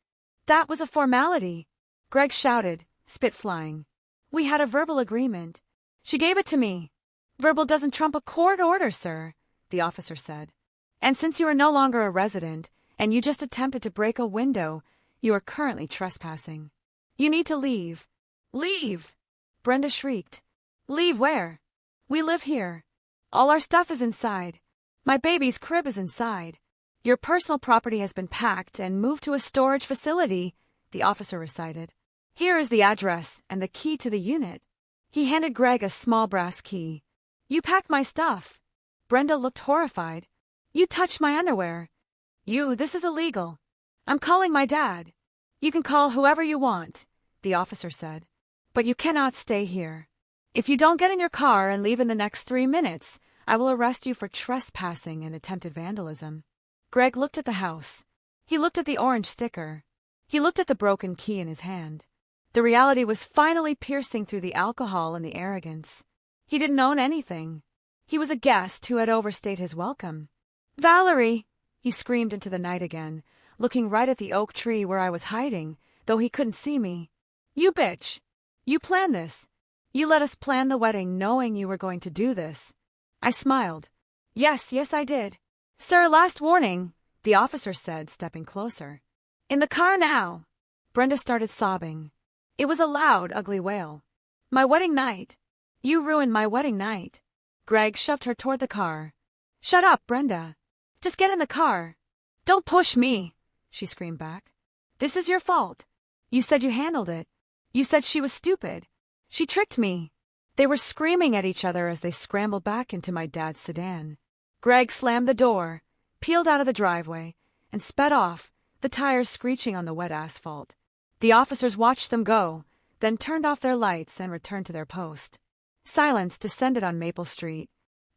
That was a formality, Greg shouted, spit flying. We had a verbal agreement. She gave it to me. Verbal doesn't trump a court order, sir, the officer said. And since you are no longer a resident, and you just attempted to break a window, you are currently trespassing. You need to leave. Leave! Brenda shrieked. Leave where? We live here. All our stuff is inside. My baby's crib is inside. Your personal property has been packed and moved to a storage facility, the officer recited. Here is the address and the key to the unit. He handed Greg a small brass key. You packed my stuff. Brenda looked horrified. You touched my underwear. This is illegal. I'm calling my dad. You can call whoever you want, the officer said. But you cannot stay here. If you don't get in your car and leave in the next 3 minutes, I will arrest you for trespassing and attempted vandalism. Greg looked at the house. He looked at the orange sticker. He looked at the broken key in his hand. The reality was finally piercing through the alcohol and the arrogance. He didn't own anything. He was a guest who had overstayed his welcome. Valerie! He screamed into the night again, looking right at the oak tree where I was hiding, though he couldn't see me. You bitch! You planned this. You let us plan the wedding knowing you were going to do this. I smiled. Yes, I did. Sir, last warning, the officer said, stepping closer. In the car now. Brenda started sobbing. It was a loud, ugly wail. My wedding night. You ruined my wedding night. Greg shoved her toward the car. Shut up, Brenda. Just get in the car. Don't push me, she screamed back. This is your fault. You said you handled it. You said she was stupid. She tricked me. They were screaming at each other as they scrambled back into my dad's sedan. Greg slammed the door, peeled out of the driveway, and sped off, the tires screeching on the wet asphalt. The officers watched them go, then turned off their lights and returned to their post. Silence descended on Maple Street.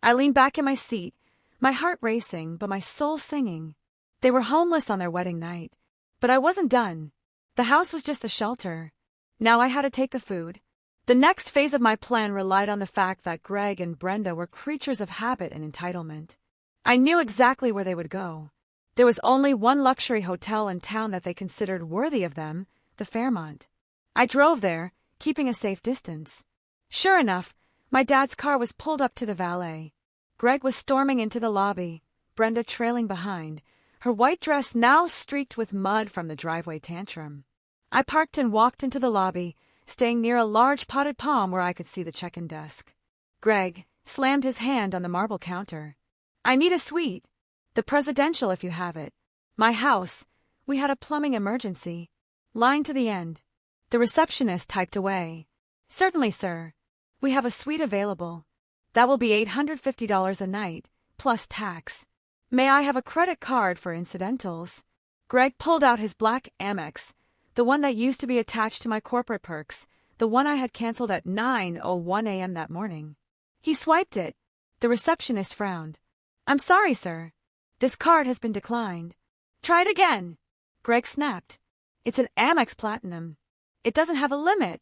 I leaned back in my seat, my heart racing but my soul singing. They were homeless on their wedding night. But I wasn't done. The house was just the shelter. Now I had to take the food. The next phase of my plan relied on the fact that Greg and Brenda were creatures of habit and entitlement. I knew exactly where they would go. There was only one luxury hotel in town that they considered worthy of them, the Fairmont. I drove there, keeping a safe distance. Sure enough, my dad's car was pulled up to the valet. Greg was storming into the lobby, Brenda trailing behind, her white dress now streaked with mud from the driveway tantrum. I parked and walked into the lobby, staying near a large potted palm where I could see the check-in desk. Greg slammed his hand on the marble counter. I need a suite. The presidential if you have it. My house. We had a plumbing emergency. Line to the end. The receptionist typed away. Certainly, sir. We have a suite available. That will be $850 a night, plus tax. May I have a credit card for incidentals? Greg pulled out his black Amex, the one that used to be attached to my corporate perks, the one I had canceled at 9:01 a.m. that morning. He swiped it. The receptionist frowned. I'm sorry, sir. This card has been declined. Try it again. Greg snapped. It's an Amex Platinum. It doesn't have a limit.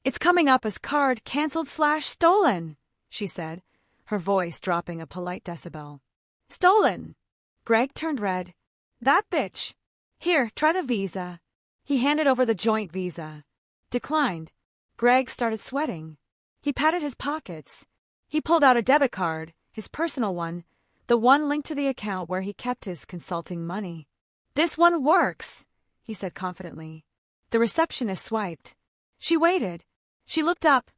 It's coming up as card canceled/stolen, she said, her voice dropping a polite decibel. Stolen. Greg turned red. That bitch. Here, try the Visa. He handed over the joint Visa. Declined. Greg started sweating. He patted his pockets. He pulled out a debit card, his personal one, The one linked to the account where he kept his consulting money. "This one works," he said confidently. The receptionist swiped. She waited. She looked up,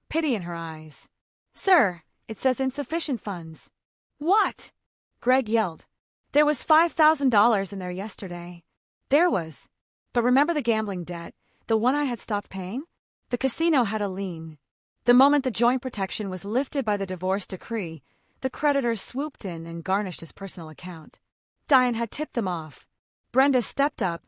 pity in her eyes. "Sir, it says insufficient funds." "What?" Greg yelled. "There was $5,000 in there yesterday." There was. But remember the gambling debt, the one I had stopped paying? The casino had a lien. The moment the joint protection was lifted by the divorce decree, the creditors swooped in and garnished his personal account. Diane had tipped them off. Brenda stepped up,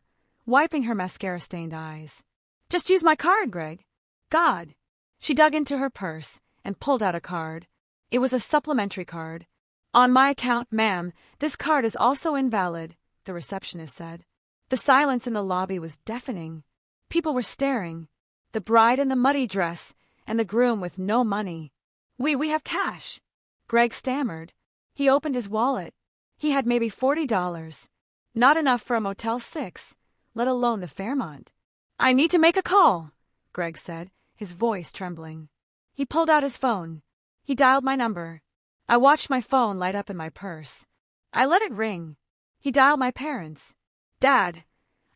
wiping her mascara-stained eyes. "Just use my card, Greg." "God." She dug into her purse and pulled out a card. It was a supplementary card. "On my account, ma'am, this card is also invalid," the receptionist said. The silence in the lobby was deafening. People were staring. The bride in the muddy dress and the groom with no money. We have cash," Greg stammered. He opened his wallet. He had maybe $40. Not enough for a Motel 6, let alone the Fairmont. "I need to make a call," Greg said, his voice trembling. He pulled out his phone. He dialed my number. I watched my phone light up in my purse. I let it ring. He dialed my parents. "Dad,"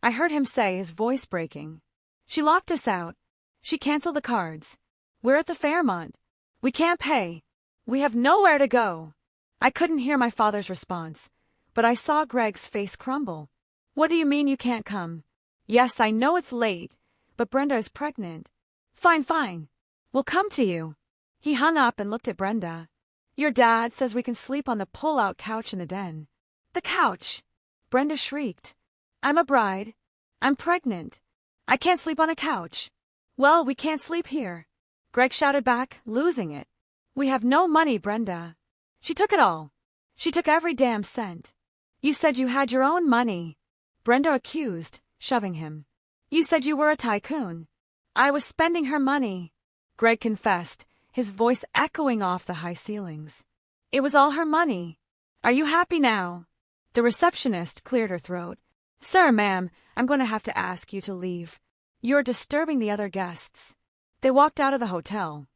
I heard him say, his voice breaking. "She locked us out. She canceled the cards. We're at the Fairmont. We can't pay. We have nowhere to go." I couldn't hear my father's response, but I saw Greg's face crumble. "What do you mean you can't come?" "Yes, I know it's late, but Brenda is pregnant." Fine. We'll come to you." He hung up and looked at Brenda. "Your dad says we can sleep on the pull-out couch in the den." "The couch!" Brenda shrieked. "I'm a bride. I'm pregnant. I can't sleep on a couch." "Well, we can't sleep here," Greg shouted back, losing it. "We have no money, Brenda." "She took it all. She took every damn cent." "You said you had your own money," Brenda accused, shoving him. "You said you were a tycoon." "I was spending her money," Greg confessed, his voice echoing off the high ceilings. "It was all her money. Are you happy now?" The receptionist cleared her throat. "Sir, ma'am, I'm going to have to ask you to leave. You're disturbing the other guests." They walked out of the hotel.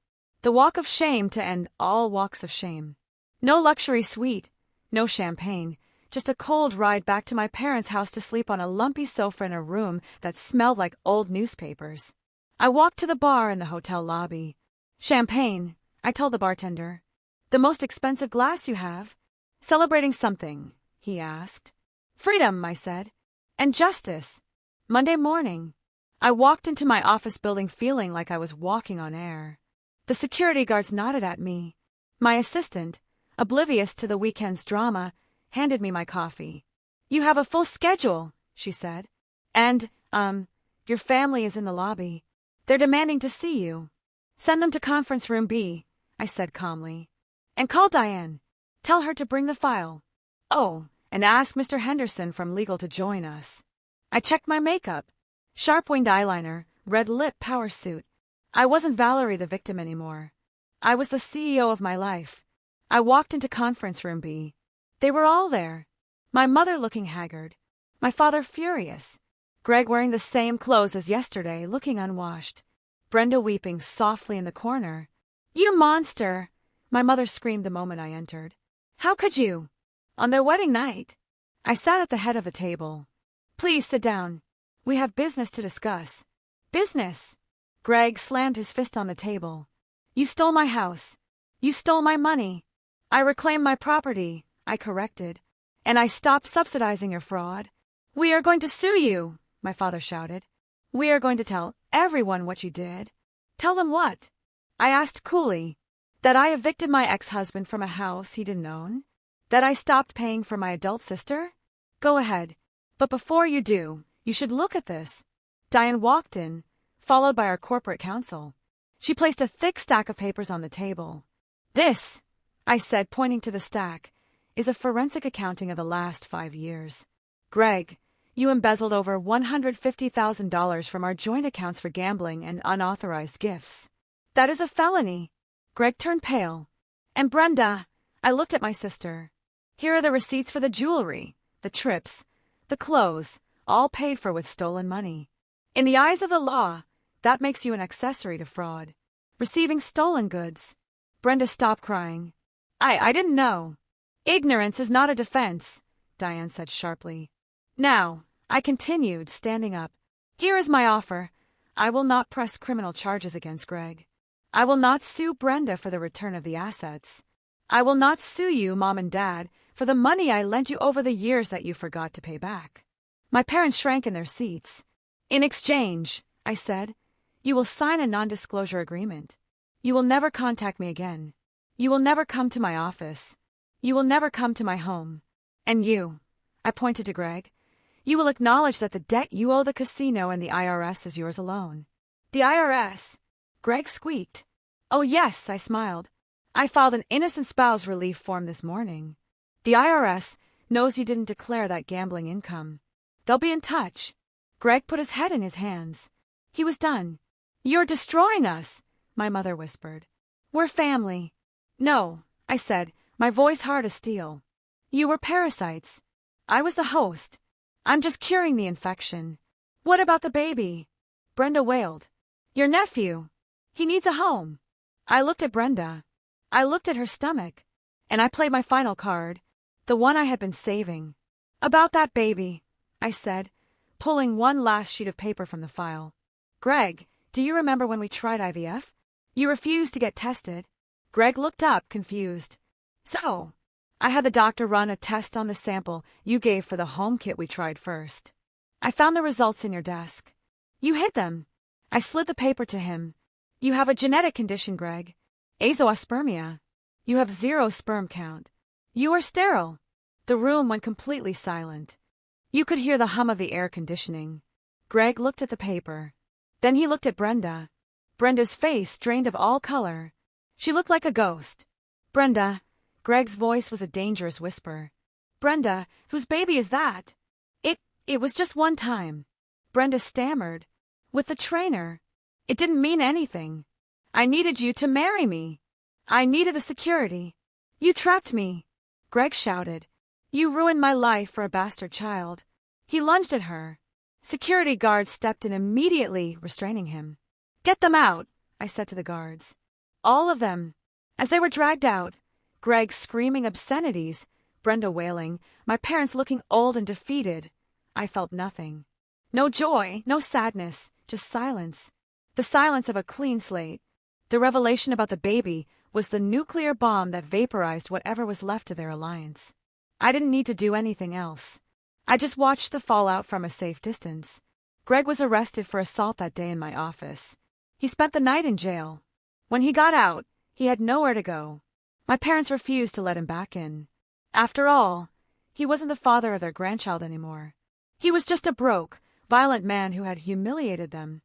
The walk of shame to end all walks of shame. No luxury suite, no champagne, just a cold ride back to my parents' house to sleep on a lumpy sofa in a room that smelled like old newspapers. I walked to the bar in the hotel lobby. "Champagne," I told the bartender. "The most expensive glass you have?" "Celebrating something?" he asked. "Freedom," I said. "And justice." Monday morning. I walked into my office building feeling like I was walking on air. The security guards nodded at me. My assistant, oblivious to the weekend's drama, handed me my coffee. "You have a full schedule," she said. "And, your family is in the lobby. They're demanding to see you." "Send them to conference room B," I said calmly. "And call Diane. Tell her to bring the file. Oh, and ask Mr. Henderson from legal to join us." I checked my makeup. Sharp-winged eyeliner, red lip power suit. I wasn't Valerie the victim anymore. I was the CEO of my life. I walked into conference room B. They were all there. My mother looking haggard. My father furious. Greg wearing the same clothes as yesterday, looking unwashed. Brenda weeping softly in the corner. "You monster!" my mother screamed the moment I entered. "How could you?" On their wedding night. I sat at the head of a table. "Please sit down. We have business to discuss." "Business?" Greg slammed his fist on the table. "You stole my house. You stole my money. I reclaimed my property," I corrected. "And I stopped subsidizing your fraud." "We are going to sue you," my father shouted. "We are going to tell everyone what you did." "Tell them what?" I asked coolly. "That I evicted my ex-husband from a house he didn't own? That I stopped paying for my adult sister? Go ahead. But before you do, you should look at this." Diane walked in, followed by our corporate counsel. She placed a thick stack of papers on the table. "This," I said, pointing to the stack, "is a forensic accounting of the last 5 years. Greg, you embezzled over $150,000 from our joint accounts for gambling and unauthorized gifts. That is a felony." Greg turned pale. "And Brenda," I looked at my sister. "Here are the receipts for the jewelry, the trips, the clothes, all paid for with stolen money. In the eyes of the law, that makes you an accessory to fraud. Receiving stolen goods." Brenda stopped crying. I didn't know." Ignorance is not a defense, Diane said sharply. Now, I continued, standing up. Here is my offer. I will not press criminal charges against Greg. I will not sue Brenda for the return of the assets. I will not sue you, Mom and Dad, for the money I lent you over the years that you forgot to pay back. My parents shrank in their seats. In exchange, I said, you will sign a non-disclosure agreement. You will never contact me again. You will never come to my office. You will never come to my home. And you, I pointed to Greg, you will acknowledge that the debt you owe the casino and the IRS is yours alone. The IRS? Greg squeaked. Oh yes, I smiled. I filed an innocent spouse relief form this morning. The IRS knows you didn't declare that gambling income. They'll be in touch. Greg put his head in his hands. He was done. You're destroying us, my mother whispered. We're family. No, I said, my voice hard as steel. You were parasites. I was the host. I'm just curing the infection. What about the baby? Brenda wailed. Your nephew. He needs a home. I looked at Brenda. I looked at her stomach. And I played my final card, the one I had been saving. About that baby, I said, pulling one last sheet of paper from the file. Greg, do you remember when we tried IVF? You refused to get tested. Greg looked up, confused. So, I had the doctor run a test on the sample you gave for the home kit we tried first. I found the results in your desk. You hid them. I slid the paper to him. You have a genetic condition, Greg. Azoospermia. You have 0 sperm count. You are sterile. The room went completely silent. You could hear the hum of the air conditioning. Greg looked at the paper. Then he looked at Brenda. Brenda's face drained of all color. She looked like a ghost. Brenda. Greg's voice was a dangerous whisper. Brenda, whose baby is that? It was just one time. Brenda stammered. With the trainer. It didn't mean anything. I needed you to marry me. I needed the security. You trapped me. Greg shouted. You ruined my life for a bastard child. He lunged at her. Security guards stepped in immediately, restraining him. Get them out, I said to the guards. All of them. As they were dragged out, Greg screaming obscenities, Brenda wailing, my parents looking old and defeated. I felt nothing. No joy, no sadness, just silence. The silence of a clean slate. The revelation about the baby was the nuclear bomb that vaporized whatever was left of their alliance. I didn't need to do anything else. I just watched the fallout from a safe distance. Greg was arrested for assault that day in my office. He spent the night in jail. When he got out, he had nowhere to go. My parents refused to let him back in. After all, he wasn't the father of their grandchild anymore. He was just a broke, violent man who had humiliated them.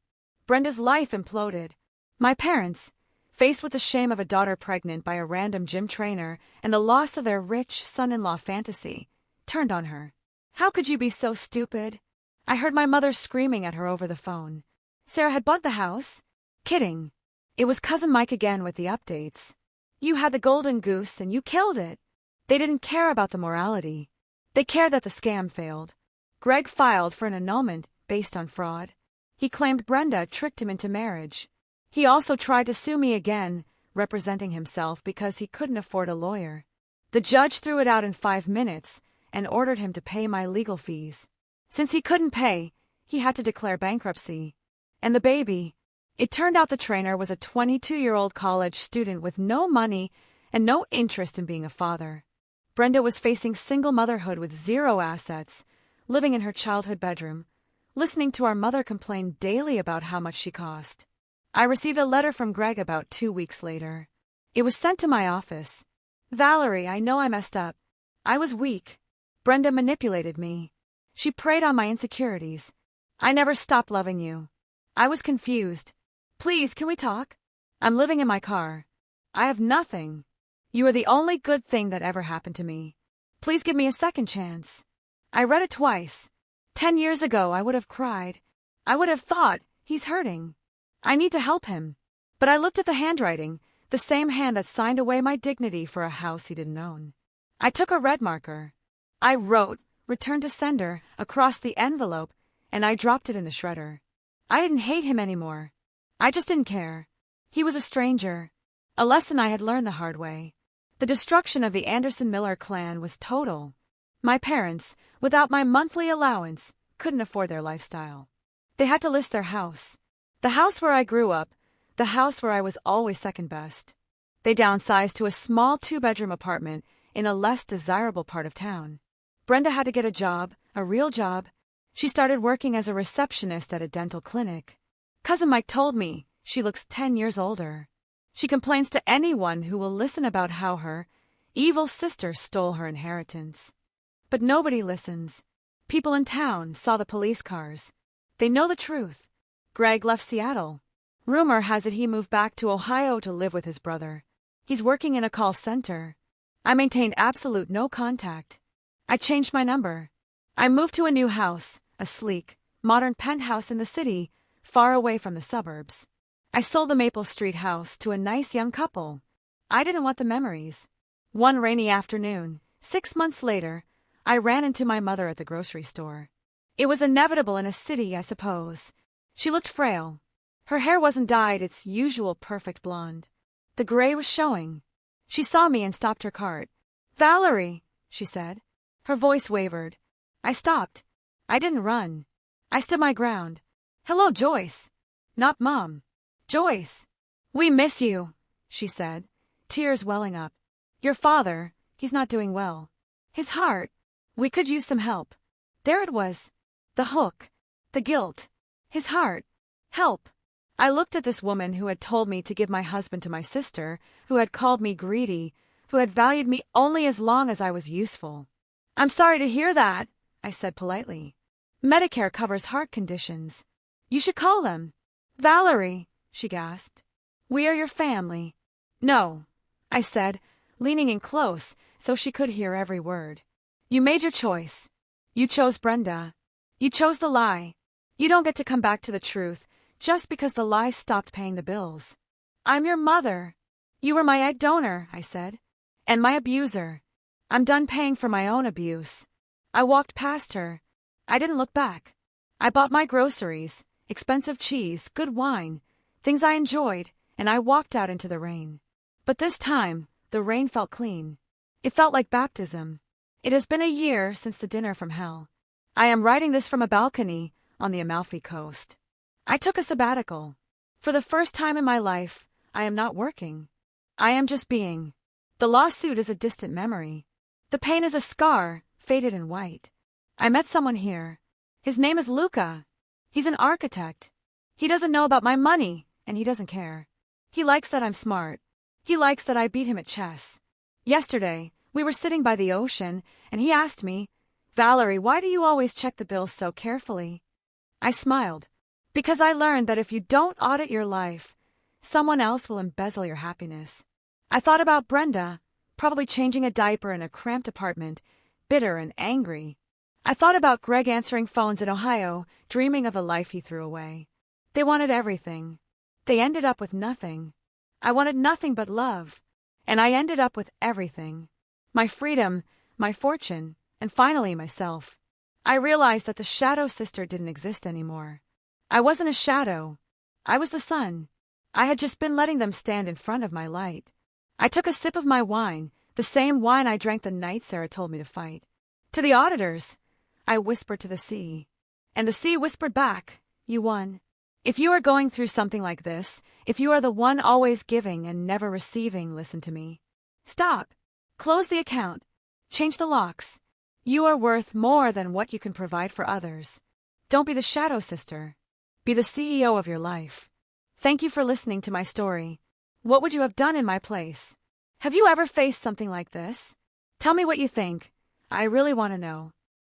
Brenda's life imploded. My parents, faced with the shame of a daughter pregnant by a random gym trainer and the loss of their rich son-in-law fantasy, turned on her. How could you be so stupid? I heard my mother screaming at her over the phone. Sarah had bought the house. Kidding. It was Cousin Mike again with the updates. You had the golden goose and you killed it. They didn't care about the morality. They cared that the scam failed. Greg filed for an annulment based on fraud. He claimed Brenda tricked him into marriage. He also tried to sue me again, representing himself because he couldn't afford a lawyer. The judge threw it out in 5 minutes and ordered him to pay my legal fees. Since he couldn't pay, he had to declare bankruptcy. And the baby. It turned out the trainer was a 22-year-old college student with no money and no interest in being a father. Brenda was facing single motherhood with 0 assets, living in her childhood bedroom, listening to our mother complain daily about how much she cost. I received a letter from Greg about 2 weeks later. It was sent to my office. Valerie, I know I messed up. I was weak. Brenda manipulated me. She preyed on my insecurities. I never stopped loving you. I was confused. Please, can we talk? I'm living in my car. I have nothing. You are the only good thing that ever happened to me. Please give me a second chance. I read it twice. 10 years ago, I would have cried. I would have thought, he's hurting. I need to help him. But I looked at the handwriting, the same hand that signed away my dignity for a house he didn't own. I took a red marker. I wrote, "Return to sender," across the envelope, and I dropped it in the shredder. I didn't hate him anymore. I just didn't care. He was a stranger. A lesson I had learned the hard way. The destruction of the Anderson-Miller clan was total. My parents, without my monthly allowance, couldn't afford their lifestyle. They had to list their house. The house where I grew up, the house where I was always second best. They downsized to a small 2-bedroom apartment in a less desirable part of town. Brenda had to get a job, a real job. She started working as a receptionist at a dental clinic. Cousin Mike told me she looks 10 years older. She complains to anyone who will listen about how her evil sister stole her inheritance. But nobody listens. People in town saw the police cars. They know the truth. Greg left Seattle. Rumor has it he moved back to Ohio to live with his brother. He's working in a call center. I maintained absolute no contact. I changed my number. I moved to a new house, a sleek, modern penthouse in the city, far away from the suburbs. I sold the Maple Street house to a nice young couple. I didn't want the memories. One rainy afternoon, 6 months later, I ran into my mother at the grocery store. It was inevitable in a city, I suppose. She looked frail. Her hair wasn't dyed its usual perfect blonde. The gray was showing. She saw me and stopped her cart. "Valerie," she said. Her voice wavered. I stopped. I didn't run. I stood my ground. "Hello, Joyce." "Not Mom. Joyce." "We miss you," she said, tears welling up. "Your father, he's not doing well. His heart, we could use some help." There it was. The hook. The guilt. His heart. Help. I looked at this woman who had told me to give my husband to my sister, who had called me greedy, who had valued me only as long as I was useful. "I'm sorry to hear that," I said politely. "Medicare covers heart conditions. You should call them." "Valerie," she gasped. "We are your family." "No," I said, leaning in close so she could hear every word. "You made your choice. You chose Brenda. You chose the lie. You don't get to come back to the truth just because the lie stopped paying the bills." "I'm your mother." "You were my egg donor," I said, "and my abuser. I'm done paying for my own abuse." I walked past her. I didn't look back. I bought my groceries, expensive cheese, good wine, things I enjoyed, and I walked out into the rain. But this time, the rain felt clean. It felt like baptism. It has been a year since the dinner from hell. I am writing this from a balcony on the Amalfi Coast. I took a sabbatical. For the first time in my life, I am not working. I am just being. The lawsuit is a distant memory. The pain is a scar, faded and white. I met someone here. His name is Luca. He's an architect. He doesn't know about my money, and he doesn't care. He likes that I'm smart. He likes that I beat him at chess. Yesterday, we were sitting by the ocean, and he asked me, "Valerie, why do you always check the bills so carefully?" I smiled. "Because I learned that if you don't audit your life, someone else will embezzle your happiness." I thought about Brenda, probably changing a diaper in a cramped apartment, bitter and angry. I thought about Greg answering phones in Ohio, dreaming of the life he threw away. They wanted everything. They ended up with nothing. I wanted nothing but love, and I ended up with everything. My freedom, my fortune, and finally myself. I realized that the shadow sister didn't exist anymore. I wasn't a shadow. I was the sun. I had just been letting them stand in front of my light. I took a sip of my wine, the same wine I drank the night Sarah told me to fight. "To the auditors," I whispered to the sea. And the sea whispered back, "You won. If you are going through something like this, if you are the one always giving and never receiving, listen to me. Stop. Close the account. Change the locks. You are worth more than what you can provide for others. Don't be the shadow sister. Be the CEO of your life." Thank you for listening to my story. What would you have done in my place? Have you ever faced something like this? Tell me what you think. I really want to know.